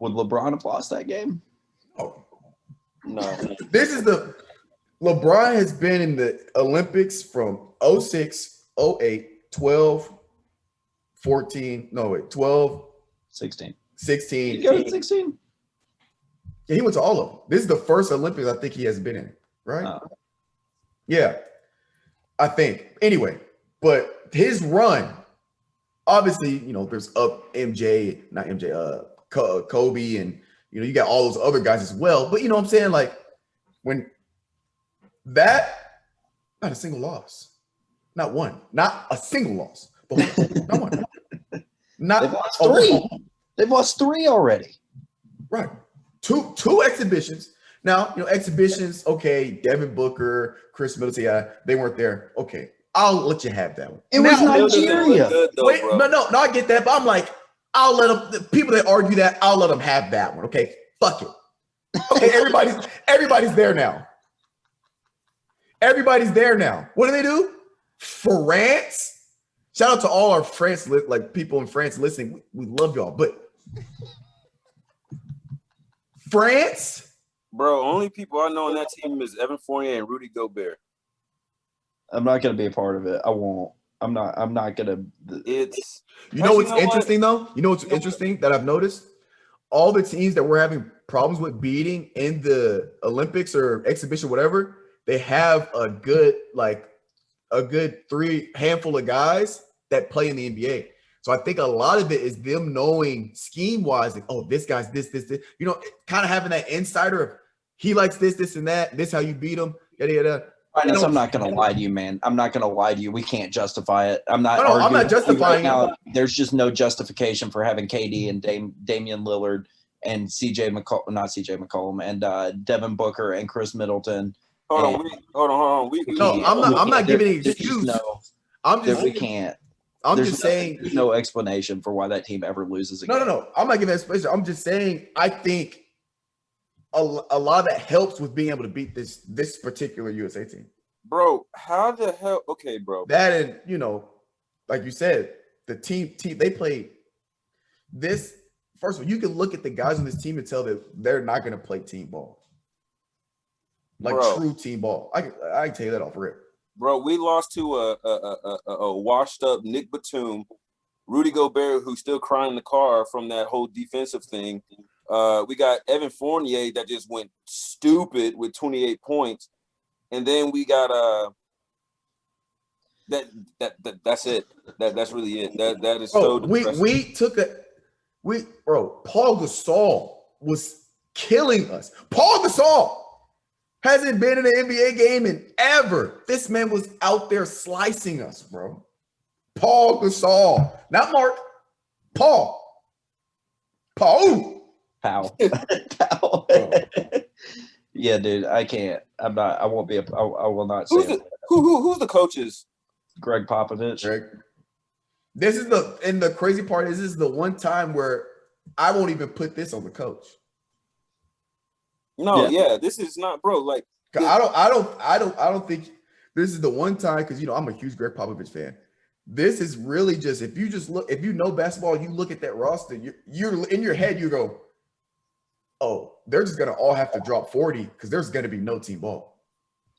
Would LeBron have lost that game? Oh. No. LeBron has been in the Olympics from 06, 08, 12, 14, 12, 16. 16. Did he go to 16? Yeah, he went to all of them. This is the first Olympics I think he has been in, right? Yeah, I think. Anyway, but his run, obviously, there's Kobe, and you got all those other guys as well. But you know what I'm saying? Like when that Not a single loss. Not one. Not a single loss. Not one. Not They've lost three. They've lost three already. Right. Two exhibitions. Now, exhibitions, okay, Devin Booker, Chris Middleton, yeah, they weren't there. Okay. I'll let you have that one. It was Nigeria. Wait, no, I get that, but I'm like, I'll let them, the people that argue that, I'll let them have that one. Okay. Fuck it. Okay, everybody's there now. Everybody's there now. What do? France. Shout out to all our France, like people in France listening. We love y'all, but France, bro. Only people I know on that team is Evan Fournier and Rudy Gobert. I'm not gonna be a part of it. I won't. I'm not gonna. It's what's interesting though. You know what's interesting that I've noticed? All the teams that we're having problems with beating in the Olympics or exhibition, whatever, they have a good handful of guys that play in the NBA. So I think a lot of it is them knowing scheme-wise, like, oh, this guy's this, kind of having that insider of he likes this, and that. This how you beat him. Yada yada. I'm not going to lie to you, man. I'm not going to lie to you. We can't justify it. I'm not. I'm not justifying it. There's just no justification for having KD and Damian Lillard and not CJ McCollum and Devin Booker and Chris Middleton. Hold on. I'm not giving an excuse. We can't. There's saying there's no explanation for why that team ever loses again. No. I'm not giving an explanation. I'm just saying I think a lot of that helps with being able to beat this particular USA team. Bro, how the hell? Okay, bro. That and like you said, the team they played this. First of all, you can look at the guys on this team and tell that they're not going to play team ball. Like true team ball. I can tell you that off rip. Bro, we lost to a washed up Nick Batum, Rudy Gobert, who's still crying in the car from that whole defensive thing. We got Evan Fournier that just went stupid with 28 points, and then we got that's it. That's really it. That is so depressing. Paul Gasol was killing us. Paul Gasol hasn't been in an NBA game in ever. This man was out there slicing us, bro. Paul Gasol. Not Mark. Paul. Powell. Yeah, dude, I can't. I'm not. I won't be. I will not say it. Who's the coaches? Greg Popovich. This is the crazy part is this is the one time where I won't even put this on the coach. No, yeah, this is not, bro. Like, I don't think this is the one time because I'm a huge Greg Popovich fan. This is really just if you know basketball, you look at that roster, you're in your head, you go, oh, they're just gonna all have to drop 40 because there's gonna be no team ball.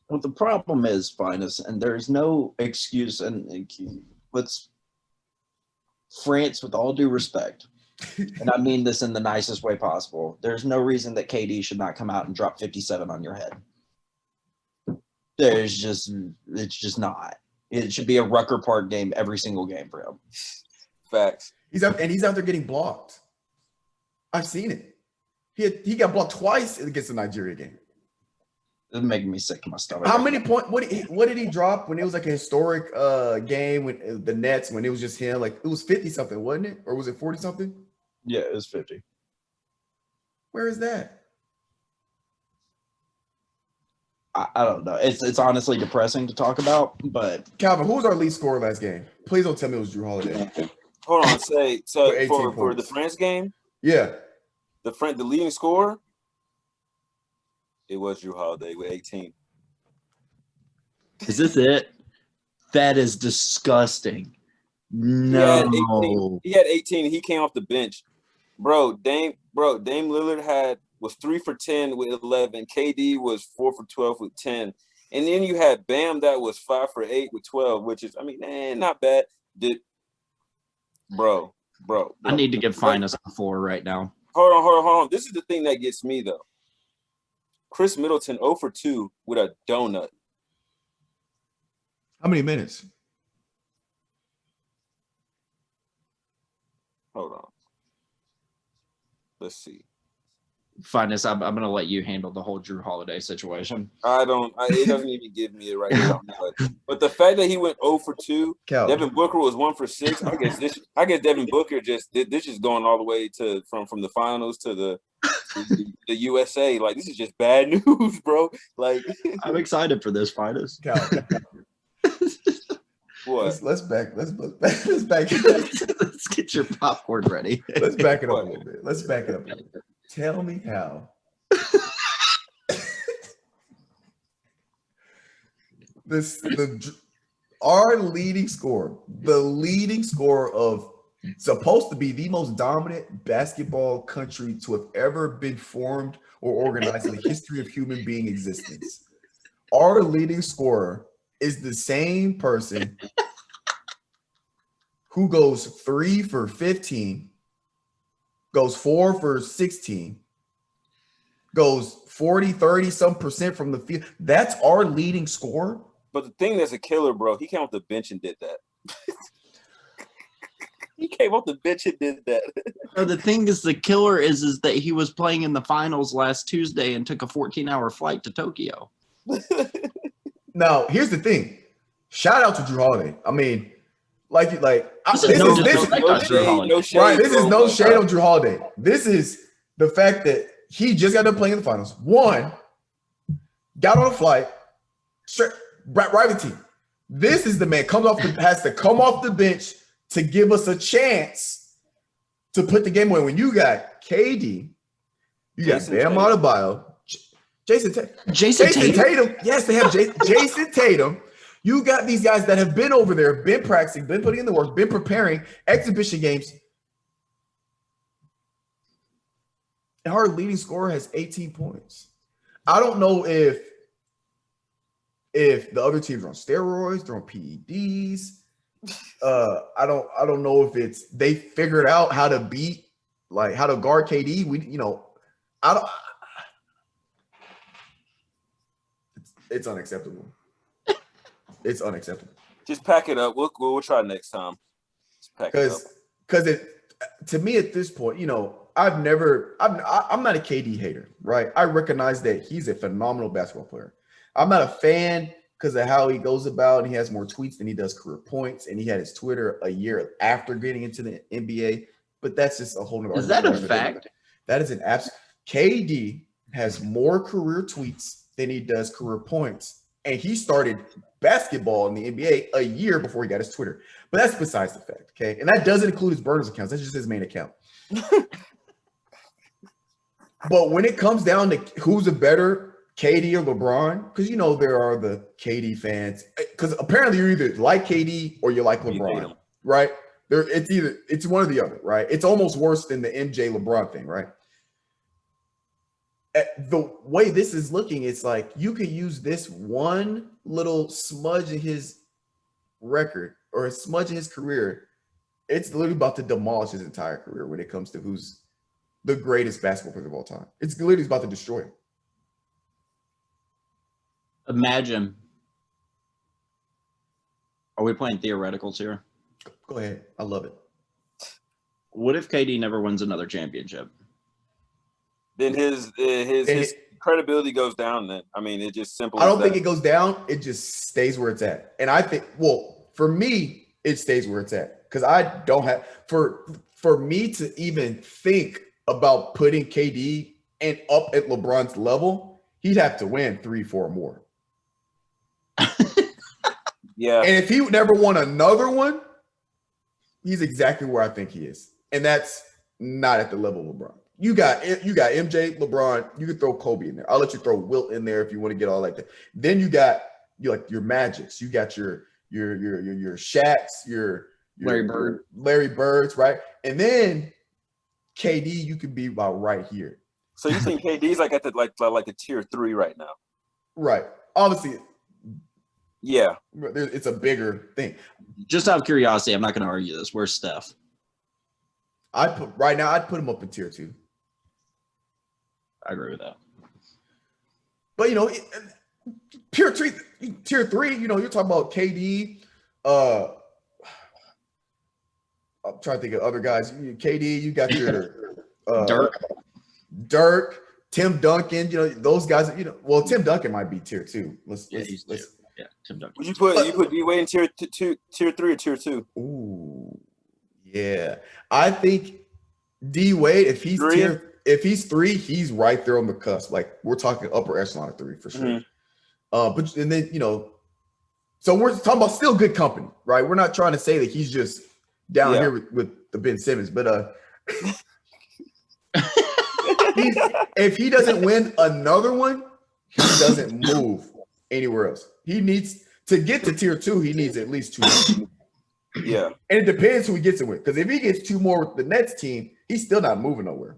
Well, the problem is, Finis, and there's no excuse, and let's France, with all due respect. And I mean this in the nicest way possible. There's no reason that KD should not come out and drop 57 on your head. It's just not. It should be a Rucker Park game every single game for him. Facts. He's out there getting blocked. I've seen it. He got blocked twice against the Nigeria game. It's making me sick to my stomach. How many points? What did he drop when it was like a historic game when the Nets when it was just him? Like it was 50 something, wasn't it? Or was it 40 something? Yeah, it was 50. Where is that? I don't know. It's honestly depressing to talk about, but Calvin, who was our lead scorer last game? Please don't tell me it was Drew Holiday. Hold on, for the France game? Yeah. The leading scorer? It was Drew Holiday with 18. Is this it? That is disgusting. No. He had 18. He came off the bench. Dame Lillard was 3 for 10 with 11. KD was 4 for 12 with 10. And then you had Bam that was 5 for 8 with 12, which is, not bad. Bro. I need to give Finis a 4 right now. Hold on. This is the thing that gets me, though. Chris Middleton 0 for 2 with a donut. How many minutes? Hold on. Let's see. Finis, I'm going to let you handle the whole Drew Holiday situation. It doesn't even give me it right now. But the fact that he went 0 for 2, Cal. Devin Booker was 1 for 6. I guess Devin Booker this is going all the way to from the finals to the USA. Like, this is just bad news, bro. Like, I'm excited for this, Finis. Cal. What? Let's back Let's get your popcorn ready. Let's back it up a little bit. Let's back it up a little bit. Tell me how our leading scorer, the leading scorer of supposed to be the most dominant basketball country to have ever been formed or organized in the history of human being existence. Our leading scorer is the same person who goes 3 for 15, goes 4 for 16, goes 40, 30 some percent from the field. That's our leading scorer. But the thing that's a killer, bro, he came off the bench and did that. He came off the bench and did that. The thing is, the killer is that he was playing in the finals last Tuesday and took a 14-hour flight to Tokyo. Now, here's the thing. Shout out to Drew Holiday. I mean, this is no shade on Drew Holiday. This is the fact that he just got done playing in the finals. One, got on a flight, straight right with the team. This is the man has to come off the bench to give us a chance to put the game away. When you got KD, you got Bam Adebayo, Jason Tatum. Yes, they have Jason Tatum. You got these guys that have been over there, been practicing, been putting in the work, been preparing exhibition games. And our leading scorer has 18 points. I don't know if the other teams are on steroids, they're on PEDs. I don't know if they figured out how to guard KD. It's unacceptable. It's unacceptable. Just pack it up. We'll try next time. Just pack it up. Because to me at this point, I'm not a KD hater, right? I recognize that he's a phenomenal basketball player. I'm not a fan because of how he goes about, and he has more tweets than he does career points, and he had his Twitter a year after getting into the NBA. But that's just a whole nother. Is that a fact? That is an absolute. KD has more career tweets than he does career points, and he started basketball in the NBA a year before he got his Twitter. But that's besides the fact, okay? And that doesn't include his burners accounts. That's just his main account. But when it comes down to who's a better KD or LeBron, because there are the KD fans, because apparently you either like KD or you like LeBron, right? It's one or the other, right? It's almost worse than the MJ LeBron thing, right? The way this is looking, it's like you could use this one little smudge in his record or a smudge in his career. It's literally about to demolish his entire career when it comes to who's the greatest basketball player of all time. It's literally about to destroy him. Imagine. Are we playing theoreticals here? Go ahead. I love it. What if KD never wins another championship? Then his credibility goes down. Then it just simple. I don't think it goes down. It just stays where it's at. And I think, for me, it stays where it's at because I don't have for me to even think about putting KD and up at LeBron's level, he'd have to win 3-4 more. Yeah. And if he never won another one, he's exactly where I think he is. And that's not at the level of LeBron. You got MJ, LeBron, you can throw Kobe in there. I'll let you throw Wilt in there if you want to get all like that. Then you got your Magics, you got your Shaqs, your Larry Birds, right? And then KD, you could be about right here. So you think KD's like at the like a tier 3 right now? Right. Obviously, yeah. It's a bigger thing. Just out of curiosity, I'm not going to argue this. Where's Steph? I'd put him up in tier 2. I agree with that. But tier 3, you're talking about KD. I'm trying to think of other guys. KD, you got your Dirk. Tim Duncan, those guys, well, Tim Duncan might be tier 2. Yeah, Tim Duncan. Would you put D Wade in tier 3 or tier 2? Ooh, yeah. I think D Wade, if he's 3, he's right there on the cusp. Like we're talking upper echelon of 3 for sure. Mm-hmm. But and then so we're talking about still good company, right? We're not trying to say that he's just down here with the Ben Simmons, but if he doesn't win another one, he doesn't move anywhere else. He needs to get to tier 2. He needs at least 2 more. Yeah, and it depends who he gets it with. Because if he gets 2 more with the Nets team, he's still not moving nowhere.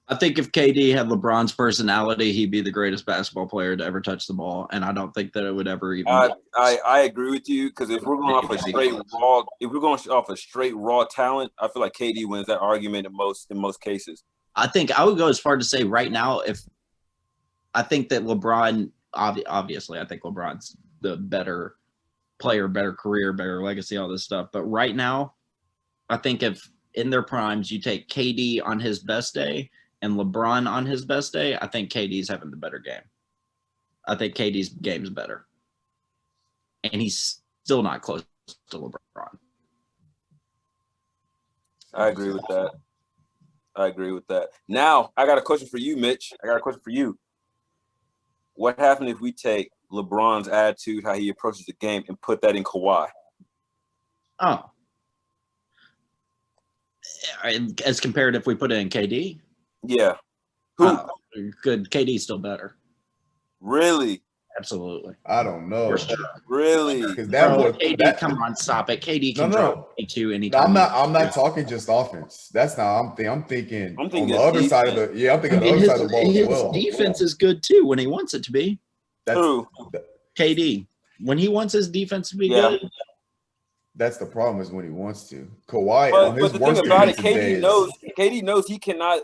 I think if KD had LeBron's personality, he'd be the greatest basketball player to ever touch the ball, and I don't think that it would ever even. I agree with you because if we're going off a straight raw talent, I feel like KD wins that argument in most cases. I think I would go as far to say right now, I think that LeBron, obviously, I think LeBron's the better player, better career, better legacy, all this stuff. But right now, I think if in their primes you take KD on his best day and LeBron on his best day, I think KD's having the better game. I think KD's game's better. And he's still not close to LeBron. I agree with that. Now, I got a question for you, Mitch. What happened if we take LeBron's attitude, how he approaches the game, and put that in Kawhi? Oh. As compared if we put it in KD? Yeah. Good. KD's still better. Really? Absolutely. I don't know. Really? Because KD, come on, stop it. KD can drop 22 anytime. I'm not talking just offense. That's not. I'm thinking on the other side of the. Yeah, I'm thinking on the other side of the ball as well. His defense is good too when he wants it to be. Who? KD. When he wants his defense to be good. That's the problem, is when he wants to. Kawhi, but the thing about it, KD knows he cannot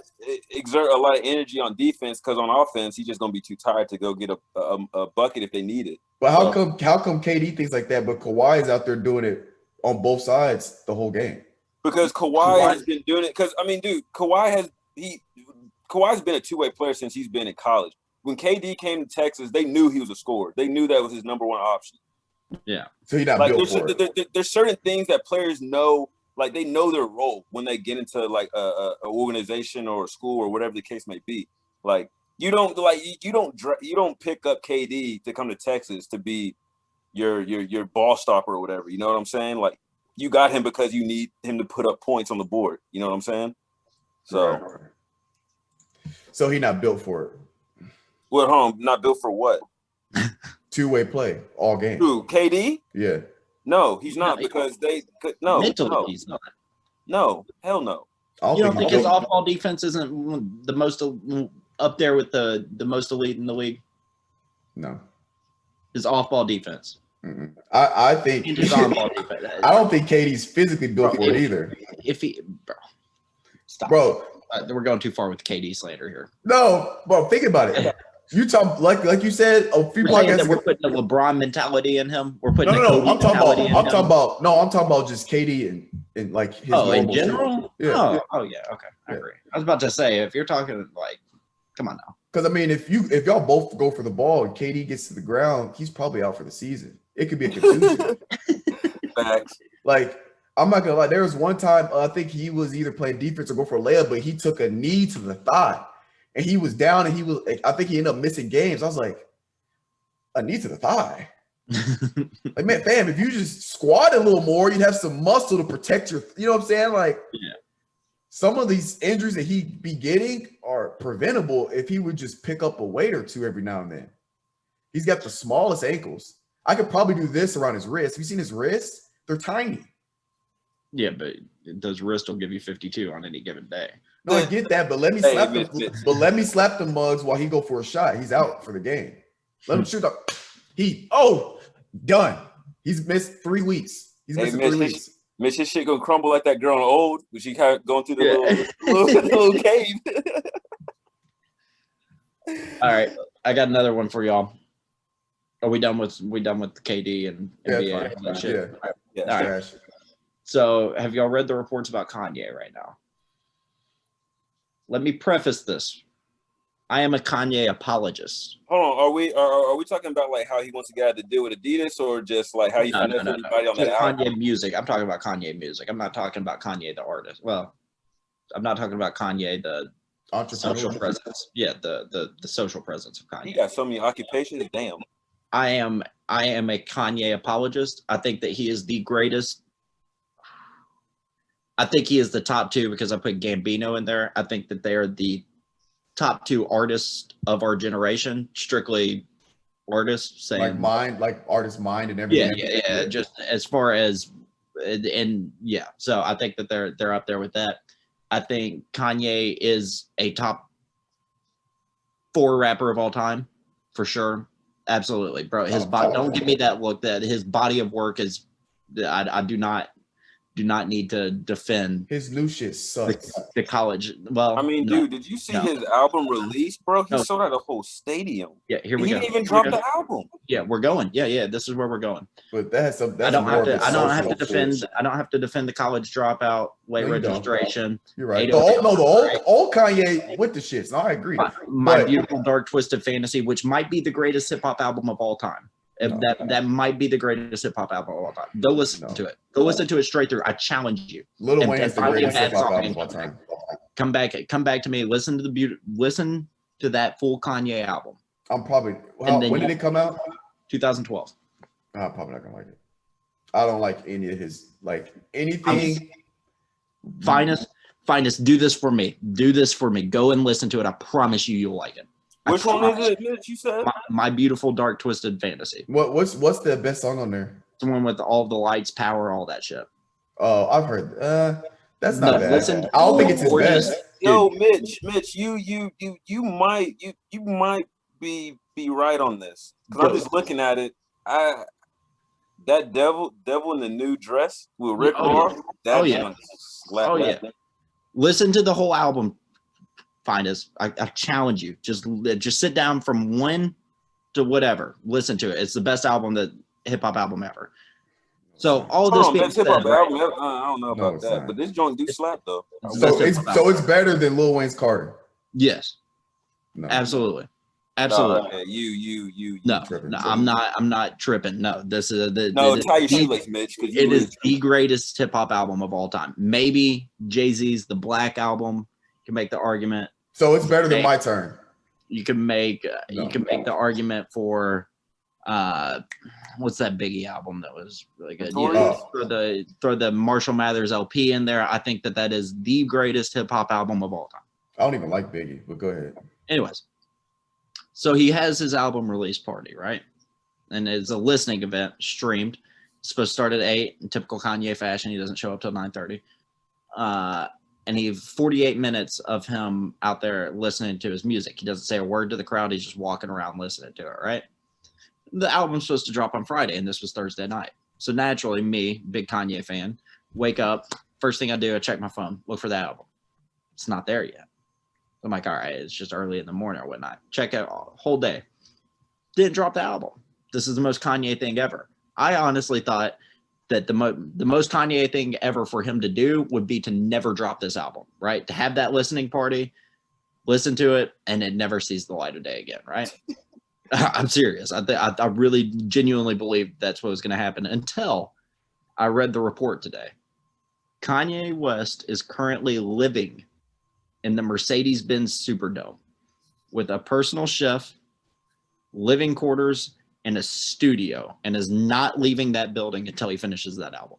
exert a lot of energy on defense because on offense he's just gonna be too tired to go get a bucket if they need it. But how come KD thinks like that, but Kawhi is out there doing it on both sides the whole game? Because Kawhi has been doing it. Because I mean, dude, Kawhi's been a two-way player since he's been in college. When KD came to Texas, they knew he was a scorer. They knew that was his number one option. Yeah. So he's not built for it. There's certain things that players know, like they know their role when they get into like a organization or a school or whatever the case may be. Like you don't pick up KD to come to Texas to be your ball stopper or whatever. You know what I'm saying? Like you got him because you need him to put up points on the board. You know what I'm saying? So he not built for it. Well, not built for what? Two-way play all game. Who, KD? Yeah. No, he's not because mentally he's not. No, hell no. You don't think his off-ball defense isn't the most up there with the most elite in the league? No. His off-ball defense. Mm-mm. I think his on-ball defense. I don't think KD's physically built for it either. Stop. Bro, we're going too far with KD slander here. No, bro, think about it. You talk like you said a few podcasts ago. We're putting the LeBron mentality in him. We're putting I'm talking about just KD and like his in general. Yeah. Oh yeah. Okay, I agree. I was about to say if you're talking like, come on now. Because I mean, if y'all both go for the ball and KD gets to the ground, he's probably out for the season. It could be a contusion. Facts. Like I'm not gonna lie. There was one time I think he was either playing defense or go for a layup, but he took a knee to the thigh. And he was down, and I think he ended up missing games. I was like, a knee to the thigh. Like, man, fam, if you just squat a little more, you'd have some muscle to protect you know what I'm saying? Like, some of these injuries that he'd be getting are preventable if he would just pick up a weight or two every now and then. He's got the smallest ankles. I could probably do this around his wrist. Have you seen his wrists? They're tiny. Yeah, but those wrists will give you 52 on any given day. No, I get that, but let me slap him. But let me slap the mugs while he go for a shot. He's out for the game. Let him shoot up. Done. He's missed 3 weeks. He's missing 3 weeks. Mitch, his shit gonna crumble like that girl on Old when she kind of going through the little cave. All right, I got another one for y'all. Are we done with KD and NBA? Fine. Shit? Yeah. All right. So, have y'all read the reports about Kanye right now? Let me preface this. I am a Kanye apologist. Hold on, are we talking about like how he wants to get out to deal with Adidas, or just like how he finessed everybody on that album? Kanye music. I'm talking about Kanye music. I'm not talking about Kanye the artist. Well, I'm not talking about Kanye the social presence. Yeah, the social presence of Kanye. He got so many occupations. Damn. I am a Kanye apologist. I think that he is the greatest. I think he is the top two because I put Gambino in there. I think that they are the top two artists of our generation, strictly artists. Saying like artist mind and everything. Yeah. Just as far as, and yeah. So I think that they're up there with that. I think Kanye is a top 4 rapper of all time, for sure. Absolutely, bro. His body. Don't give me that look. That his body of work is. I do not need to defend his new shit sucks. The college. Well, I mean, dude, did you see his album release, bro? He sold out a whole stadium. Yeah, here we go. He didn't even drop the album. Yeah, we're going. Yeah. This is where we're going. But that's I don't have to defend. I don't have to defend the college dropout, late registration. You're right. The old Kanye with the shits. No, I agree. My Beautiful Dark Twisted Fantasy, which might be the greatest hip hop album of all time. That might be the greatest hip hop album of all time. Go listen to it. Go listen to it straight through. I challenge you. Lil Wayne is the greatest hip hop album of all time. Come back to me. Listen to that full Kanye album. I'm probably. When did it come out? 2012. I'm probably not gonna like it. I don't like any of his anything. Finest. Do this for me. Go and listen to it. I promise you'll like it. Which one is it, Mitch? You said My Beautiful Dark Twisted Fantasy. What's the best song on there? The one with all the lights, power, all that shit. Oh, I've heard. That's not bad. Listen, I don't think it's his best. Yo, Mitch, you might be right on this because I'm just looking at it. That devil in the new dress with Rick Ross. Yeah. Listen to the whole album. I challenge you. Just sit down from when to whatever. Listen to it. It's the best hip hop album ever. So all this being said, I don't know about that, but this joint do slap though. So it's better than Lil Wayne's Carter. Yes, no. Absolutely. You. No, I'm not tripping. No, this is tie your shoelace, Mitch. It is the greatest hip hop album of all time. Maybe Jay-Z's The Black Album. You can make the argument. So it's better than My Turn. You can make the argument for what's that Biggie album that was really good? Throw the Marshall Mathers LP in there. I think that is the greatest hip hop album of all time. I don't even like Biggie, but go ahead. Anyways, so he has his album release party, right? And it's a listening event streamed. It's supposed to start at 8 in typical Kanye fashion. He doesn't show up till 9:30. And he 48 minutes of him out there listening to his music. He doesn't say a word to the crowd. He's just walking around listening to it, right? The album's supposed to drop on Friday, and this was Thursday night. So naturally, me, big Kanye fan, wake up. First thing I do, I check my phone, look for the album. It's not there yet. I'm like, all right, it's just early in the morning or whatnot. Check it all, whole day. Didn't drop the album. This is the most Kanye thing ever. I honestly thought that the most Kanye thing ever for him to do would be to never drop this album, right? To have that listening party, listen to it, and it never sees the light of day again, right? I'm serious. I really genuinely believe that's what was going to happen until I read the report today. Kanye West is currently living in the Mercedes-Benz Superdome with a personal chef, living quarters, and a studio, and is not leaving that building until he finishes that album.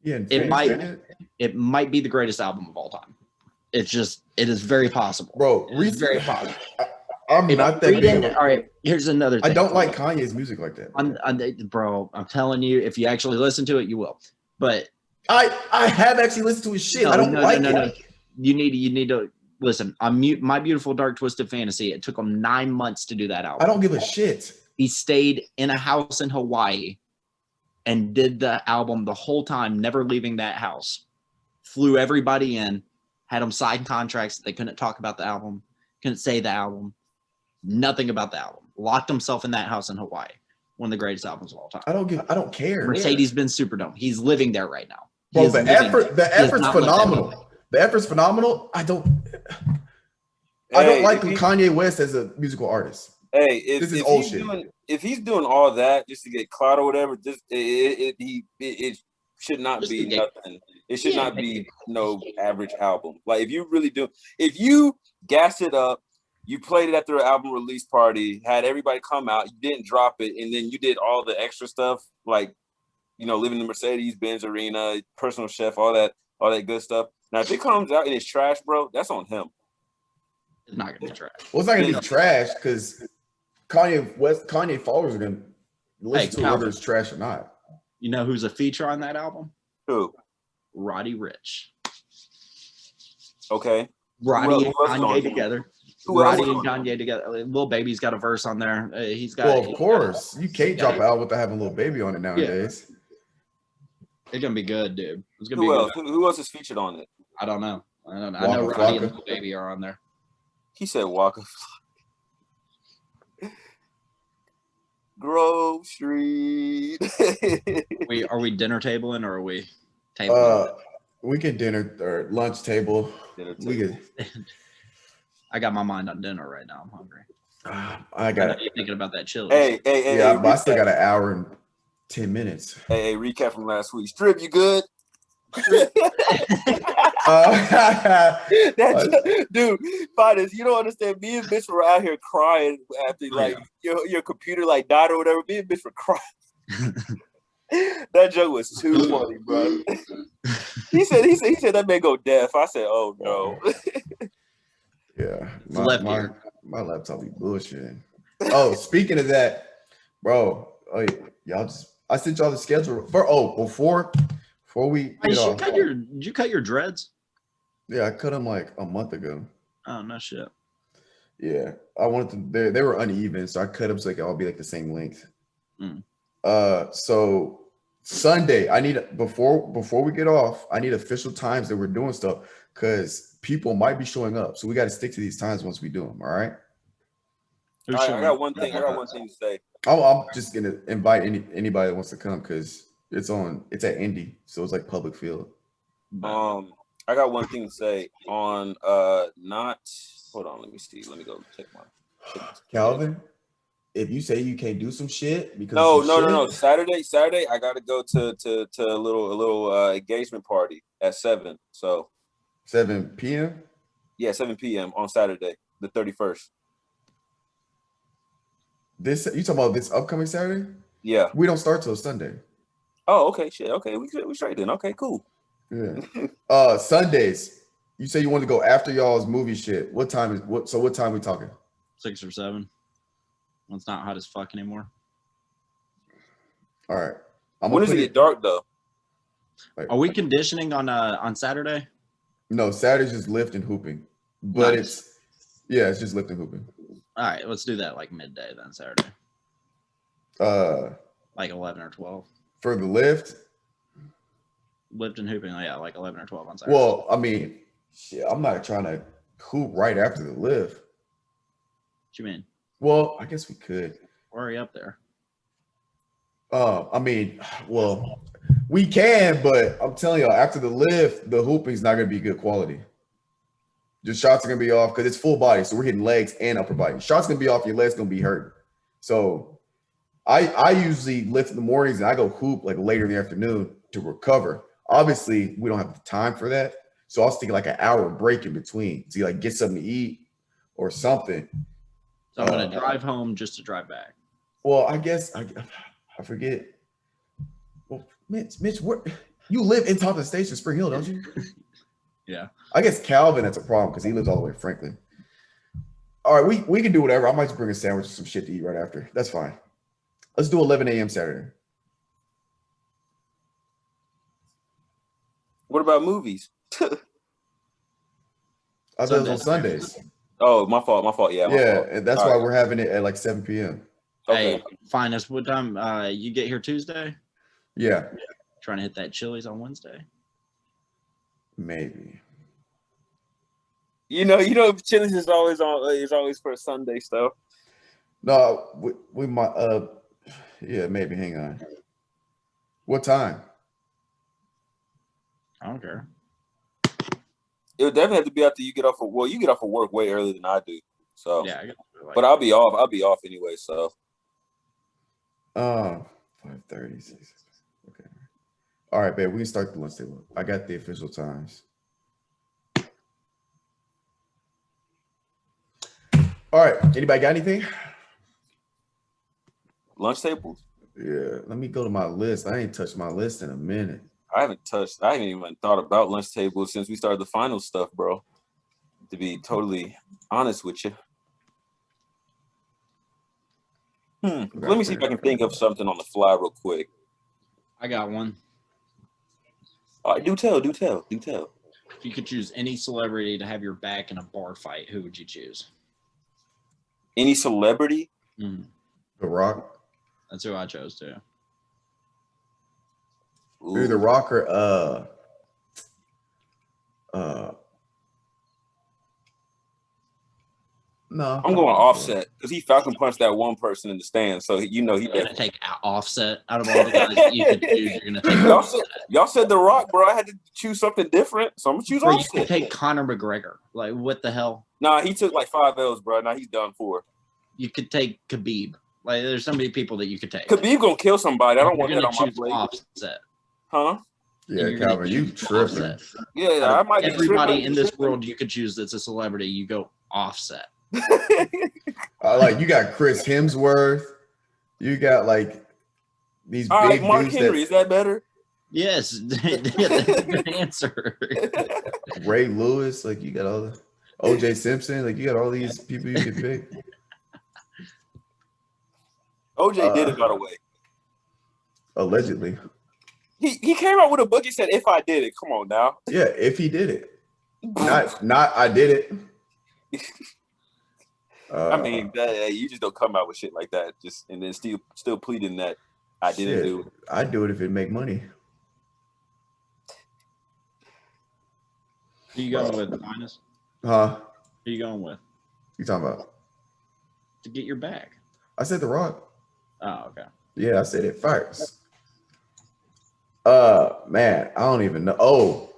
Yeah, it might be the greatest album of all time. It is very possible, bro. It's very possible. I'm not that big. All right, here's another thing. I don't like Kanye's music like that. Bro, I'm telling you, if you actually listen to it, you will. But I have actually listened to his shit. I don't like it. No. You need to listen. My Beautiful Dark Twisted Fantasy. It took him 9 months to do that album. I don't give a shit. He stayed in a house in Hawaii and did the album the whole time, never leaving that house. Flew everybody in, had them sign contracts. They couldn't talk about the album, couldn't say the album, nothing about the album. Locked himself in that house in Hawaii. One of the greatest albums of all time. I don't care. Mercedes-Benz Superdome. He's living there right now. Bro, the effort's phenomenal. The effort's phenomenal. I don't like Kanye West as a musical artist. Hey, this is old shit. If he's doing all that just to get clout or whatever, it should not just be nothing. It should not be no average album. Like if you gassed it up, you played it at their album release party, had everybody come out, you didn't drop it, and then you did all the extra stuff, like living in the Mercedes-Benz arena, personal chef, all that good stuff. Now, if it comes out and it's trash, bro, that's on him. It's not gonna be trash. Well, it's not gonna be trash because Kanye followers are gonna listen to whether it's trash or not. You know who's a feature on that album? Who? Roddy Ricch. Okay. Roddy and Kanye together. Roddy and Kanye together. Lil Baby's got a verse on there. He's got. Well, of course, you can't drop out without having Lil Baby on it nowadays. It's gonna be good, dude. It's gonna be good. Who else is featured on it? I don't know. I know Roddy and Lil Baby are on there. He said Waka. Grove Street. Are we dinner tabling or are we tabling? We can dinner or lunch table. We could. I got my mind on dinner right now. I'm hungry. I got thinking about that chili. Hey, but I still got an hour and 10 minutes. Hey, recap from last week. Strip, you good? Dude, Finis, you don't understand. Me and bitch were out here crying after your computer died or whatever. Me and bitch were crying. That joke was too funny, bro. He said that man go deaf. I said, oh no. Yeah, my laptop be bullshitting. Oh, speaking of that, bro. Oh, I sent y'all the schedule before we. Did you cut your dreads? Yeah, I cut them like a month ago. Oh no shit. Yeah, I wanted them. They were uneven, so I cut them so they could all be like the same length. So Sunday, I need before we get off, I need official times that we're doing stuff because people might be showing up. So we got to stick to these times once we do them. All right. I got one thing to say. I'm just gonna invite anybody that wants to come because it's at Indy, so it's like public field. I got one thing to say on hold on, let me see. Let me go check my Calvin. If you say you can't do some shit because no. Saturday, I gotta go to a little engagement party at 7. So 7 p.m. Yeah, 7 p.m. on Saturday, the 31st. This you talking about this upcoming Saturday? Yeah. We don't start till Sunday. Oh, okay, shit. Okay, we straight then. Okay, cool. Yeah. Sundays. You say you want to go after y'all's movie shit. What time we talking? 6 or 7. When it's not hot as fuck anymore. All right. When does it get dark though? Are we conditioning on Saturday? No, Saturday's just lift and hooping. But it's just lift and hooping. All right, let's do that like midday then Saturday. Like 11 or 12. For the lift? Lift and hooping, yeah, like 11 or 12 on Saturday. Well, I mean, shit, I'm not trying to hoop right after the lift. What you mean? Well, I guess we could. Hurry up there. I mean, well, we can, but I'm telling y'all, after the lift, the hooping's not gonna be good quality. Your shots are gonna be off because it's full body, so we're hitting legs and upper body. Shots gonna be off, your legs gonna be hurt. So I usually lift in the mornings and I go hoop like later in the afternoon to recover. Obviously, we don't have the time for that. So I was thinking like an hour break in between to get something to eat or something. So I'm gonna drive home just to drive back. Well, I guess I forget. Well, Mitch, you live in top of the station, Spring Hill, don't you? Yeah. I guess Calvin, that's a problem because he lives all the way in Franklin. All right, we can do whatever. I might just bring a sandwich or some shit to eat right after. That's fine. Let's do 11 a.m. Saturday. What about movies? I thought it was on Sundays. Oh, my fault. Yeah. And that's why we're having it at like 7 p.m. Okay. Hey, Finis, what time you get here Tuesday? Yeah. Trying to hit that Chili's on Wednesday? Maybe. You know, Chili's is always for Sunday stuff. No, we might maybe. Hang on. What time? I don't care. It would definitely have to be after you get off of. Well, you get off of work way earlier than I do. So Yeah, but I'll be off. I'll be off anyway. So 5:30. Okay. All right, babe. We can start the lunch table. I got the official times. All right. Anybody got anything? lunch tables. Yeah. Let me go to my list. I ain't touched my list in a minute. I haven't even thought about lunch tables since we started the final stuff, bro. To be totally honest with you. Let me see if I can think of something on the fly real quick. I got one. All right, do tell. If you could choose any celebrity to have your back in a bar fight, who would you choose? Any celebrity? Mm. The Rock. That's who I chose too. Either The Rock or no. I'm going Offset because he Falcon punched that one person in the stand, so he You're gonna take Offset out of all the guys that you could choose. You're gonna take Offset. Y'all said The Rock, bro. I had to choose something different, so I'm gonna choose Offset. You could take Conor McGregor. Like, what the hell? Nah, he took like 5 L's, bro. Now he's done for. You could take Khabib. Like, there's so many people that you could take. Khabib gonna kill somebody. I don't want that on my plate. Offset. Huh? Yeah, Calvin, you tripping. Offset. Yeah, I might. Everybody in this world you could choose that's a celebrity, you go Offset. Like, you got Chris Hemsworth. You got like these big Mark dudes. Henry, is that better? Yes, that's a good answer. Ray Lewis, like you got all the OJ Simpson, like you got all these people you can pick. OJ did it, by the way. Allegedly. He came out with a book. He said, "If I did it." Come on now. Yeah, if he did it. Not I did it. I mean, you just don't come out with shit like that, just and then still pleading that I didn't do it. I'd do it if it make money. Who you going with, Finis? Huh? Who you going with? You talking about? To get your back. I said The Rock. Oh, okay. Yeah, I said it first. Man, I don't even know. Oh,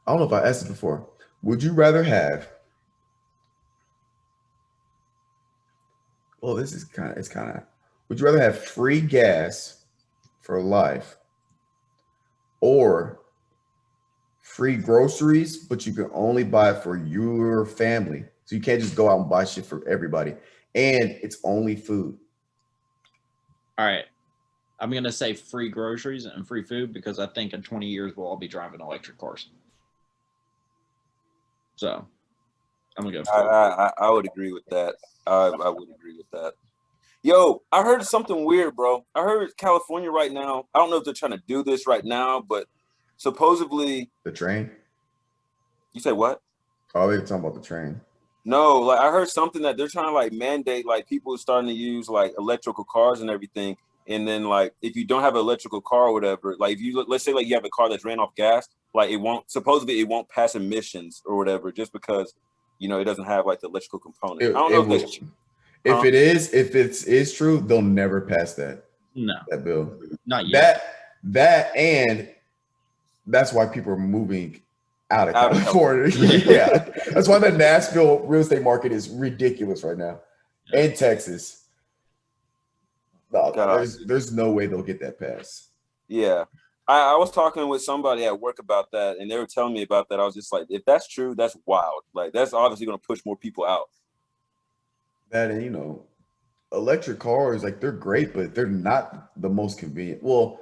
I don't know if I asked it before. Would you rather have? Well, this is kind of. Would you rather have free gas for life, or free groceries, but you can only buy it for your family? So you can't just go out and buy shit for everybody, and it's only food. All right. I'm going to say free groceries and free food because I think in 20 years we'll all be driving electric cars. So I'm going to go for I would agree with that. I would agree with that. Yo, I heard something weird, bro. I heard California right now. I don't know if they're trying to do this right now, but supposedly The train? You say what? Oh, they're talking about the train. No, like I heard something that they're trying to like mandate like people starting to use like electrical cars and everything. And then like if you don't have an electrical car or whatever, like if you let's say like you have a car that's ran off gas, like it won't pass emissions or whatever just because it doesn't have like the electrical component. I don't know if that's if it is true, they'll never pass that. No. That bill. Not yet. And that's why people are moving out of California. Yeah. That's why the Nashville real estate market is ridiculous right now. Yeah. And Texas. No, there's no way they'll get that pass. Yeah. I was talking with somebody at work about that, and they were telling me about that. I was just like, if that's true, that's wild. Like, that's obviously going to push more people out. That, and, electric cars, like, they're great, but they're not the most convenient. Well,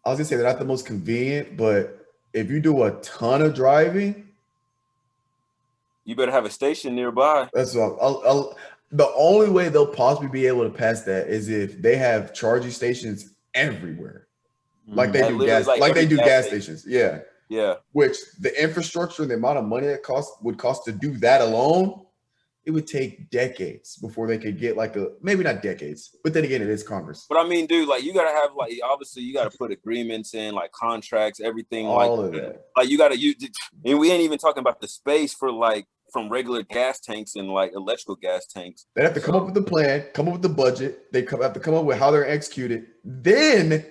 I was going to say they're not the most convenient, but if you do a ton of driving, you better have a station nearby. That's what the only way they'll possibly be able to pass that is if they have charging stations everywhere, like they do gas stations. Yeah, yeah. Which the infrastructure and the amount of money it would cost to do that alone, it would take decades before they could get maybe not decades, but then again, it is Congress. But I mean, dude, like you gotta have obviously you gotta put agreements in, like contracts, everything, all of that. Like you gotta use, and we ain't even talking about the space for from regular gas tanks and electrical gas tanks. They have to come up with the plan, come up with the budget. They have to come up with how they're executed. Then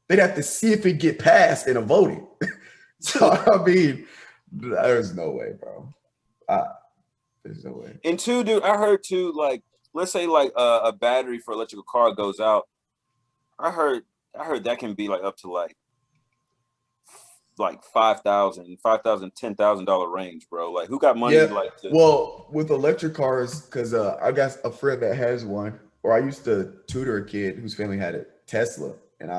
they'd have to see if it get passed in a voting. So I mean, There's no way, bro. There's no way. And two, dude, I heard too, like, let's say like a battery for electrical car goes out. I heard that can be like up to like $5,000, $10,000 range, bro. Like, who got money? Yeah. Like, Well, with electric cars, because I got a friend that has one, or I used to tutor a kid whose family had a Tesla, and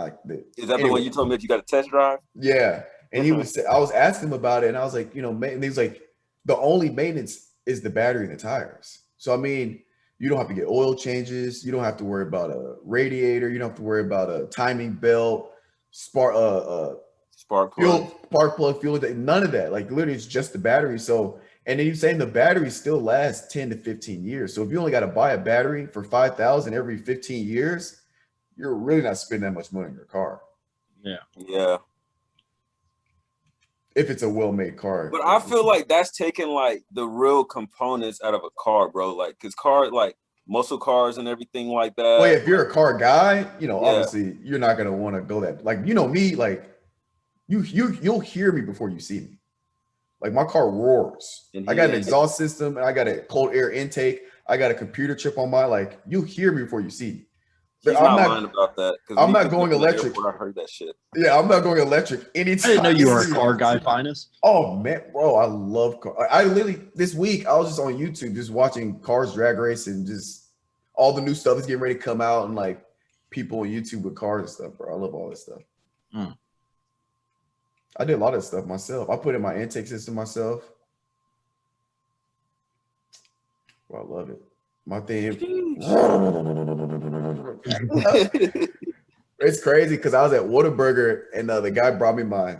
is that the one you told me that you got a test drive? Yeah, and I was asking him about it, and I was like, and he's like, the only maintenance is the battery and the tires. So I mean, you don't have to get oil changes, you don't have to worry about a radiator, you don't have to worry about a timing belt, spark plug, fuel, none of that. Like literally, it's just the battery. So, and then you're saying the battery still lasts 10 to 15 years. So if you only got to buy a battery for 5,000 every 15 years, you're really not spending that much money on your car. Yeah. If it's a well-made car. But I feel like that's taking like the real components out of a car, bro. Like, cause like muscle cars and everything like that. Well, if you're a car guy, obviously you're not gonna want to go that. Like, me, like you'll hear me before you see me. Like my car roars. I got an exhaust system, and I got a cold air intake. I got a computer chip on my. Like, you hear me before you see me. He's not lying about that. I'm not going electric. I heard that shit. Yeah, I'm not going electric anytime. I didn't know you were a car guy, Finis. Oh man, bro, I love cars. I literally this week I was just on YouTube just watching cars drag race and just all the new stuff is getting ready to come out and like people on YouTube with cars and stuff, bro. I love all this stuff. I did a lot of stuff myself. I put in my intake system myself. Well, I love it. My thing. It's crazy because I was at Whataburger and the guy brought me my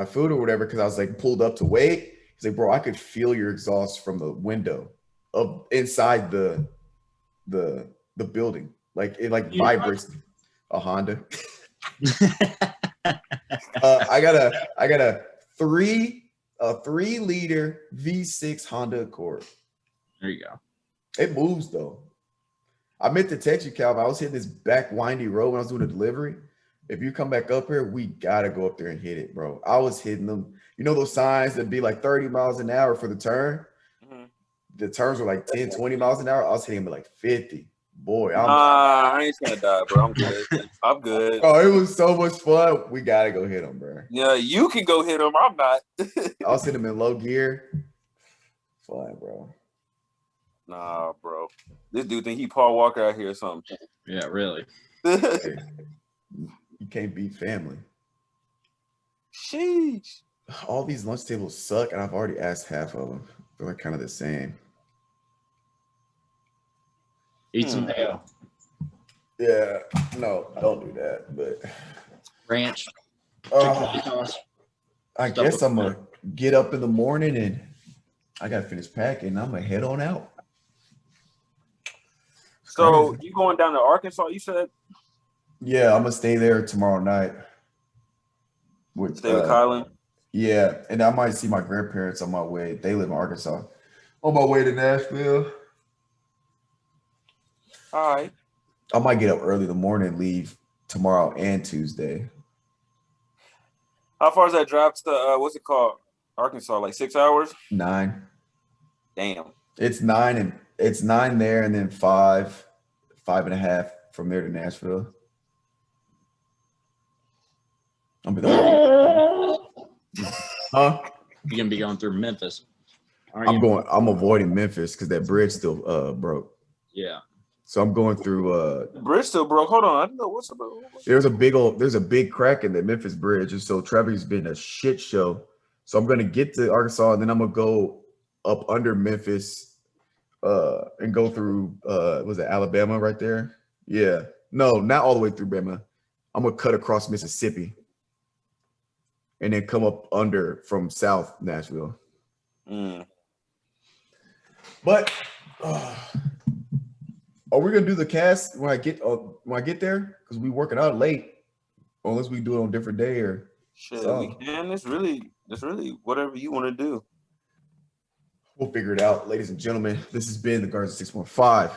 food or whatever because I was like pulled up to wait. He's like, bro, I could feel your exhaust from the window of inside the building. Like it vibrates. A Honda. I got a 3-liter V6 Honda Accord. There you go. It moves though. I meant to text you, Calvin. I was hitting this back windy road when I was doing a delivery. If you come back up here, we gotta go up there and hit it, bro. I was hitting them. You know those signs that'd be like 30 miles an hour for the turn? Mm-hmm. The turns were like 10, 20 miles an hour. I was hitting them at like 50. Boy, I ain't gonna die, bro. I'm good. I'm good. Oh, it was so much fun. We gotta go hit them, bro. Yeah, you can go hit them. I'm not. I was hitting them in low gear. Fun, bro. Nah, bro. This dude think he Paul Walker out here or something. Yeah, really. Hey, you can't beat family. Sheesh. All these lunch tables suck, and I've already asked half of them. They're like kind of the same. Eat some mayo. Yeah, no, don't do that. But ranch. I guess I'm gonna get up in the morning and I gotta finish packing. I'm gonna head on out. So you going down to Arkansas? You said? Yeah, I'm gonna stay there tomorrow night. Stay with Kylan? Yeah, and I might see my grandparents on my way. They live in Arkansas. On my way to Nashville. All right. I might get up early in the morning, leave tomorrow and Tuesday. How far is that drive to what's it called? Arkansas, like 6 hours? 9. Damn. It's 9 there, and then 5.5 from there to Nashville. Huh? You're gonna be going through Memphis. I'm avoiding Memphis because that bridge still broke. Yeah. So I'm going through the bridge still broke. Hold on. I don't know what's about. There's a big crack in the Memphis bridge, and so traffic's been a shit show. So I'm gonna get to Arkansas, and then I'm gonna go up under Memphis, and go through was it Alabama right there? Yeah. No, not all the way through Bama. I'm gonna cut across Mississippi and then come up under from South Nashville. But are we gonna do the cast when I get there? Because we working out late, unless we do it on a different day or shit. We can. It's really whatever you want to do. We'll figure it out, ladies and gentlemen. This has been the Guardian 6.5.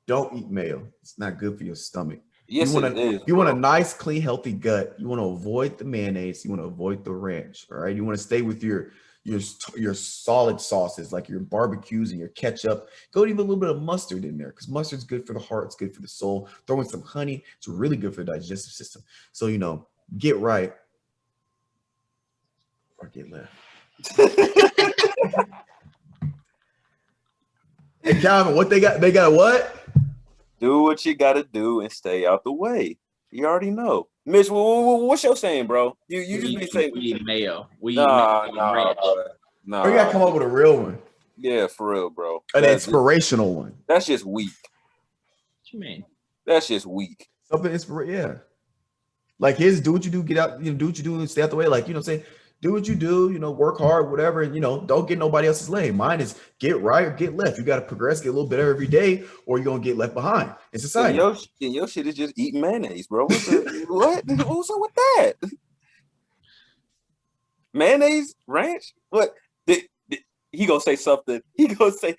Don't eat mayo. It's not good for your stomach. Yes, it is. You want a nice, clean, healthy gut. You want to avoid the mayonnaise. You want to avoid the ranch. All right. You want to stay with your your solid sauces, like your barbecues and your ketchup. Go even a little bit of mustard in there because mustard's good for the heart. It's good for the soul. Throw in some honey. It's really good for the digestive system. So, get right or get left. Hey, Calvin, what they got? They got what? Do what you got to do and stay out the way. You already know. Mitch, what's your saying, bro? You just be saying we eat mayo. We eat nah, mayo and ranch. nah. Or you gotta come up with a real one. Yeah, for real, bro. An inspirational one. That's just weak. What you mean? That's just weak. Something yeah. Like his do what you do, get out, do what you do and stay out the way. Like, what I'm saying? Do what you do, work hard, whatever, and don't get nobody else's lane. Mine is get right or get left. You got to progress, get a little better every day, or you're gonna get left behind in society. And your shit is just eating mayonnaise, bro. What? What's up with that? Mayonnaise, ranch? What? He gonna say something. He gonna say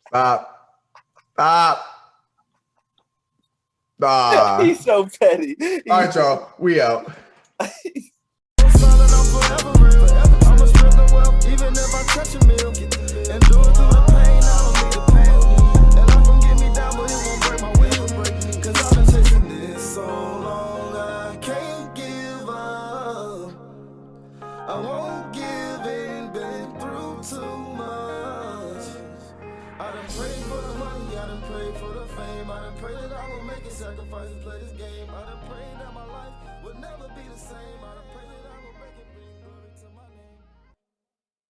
Stop. He's so petty. All right, y'all. We out. I'ma strip the wealth, even if I touch a meal. And do it through the pain, I don't need a pain. And life gon' get me down, but it won't break my will. Cause I've been chasing this so long, I can't give up. I won't give in, been through too much. I done prayed for the money, I done prayed for the fame. I done prayed that I will make a sacrifice and play this game. I done prayed that my life would never be the same. I done prayed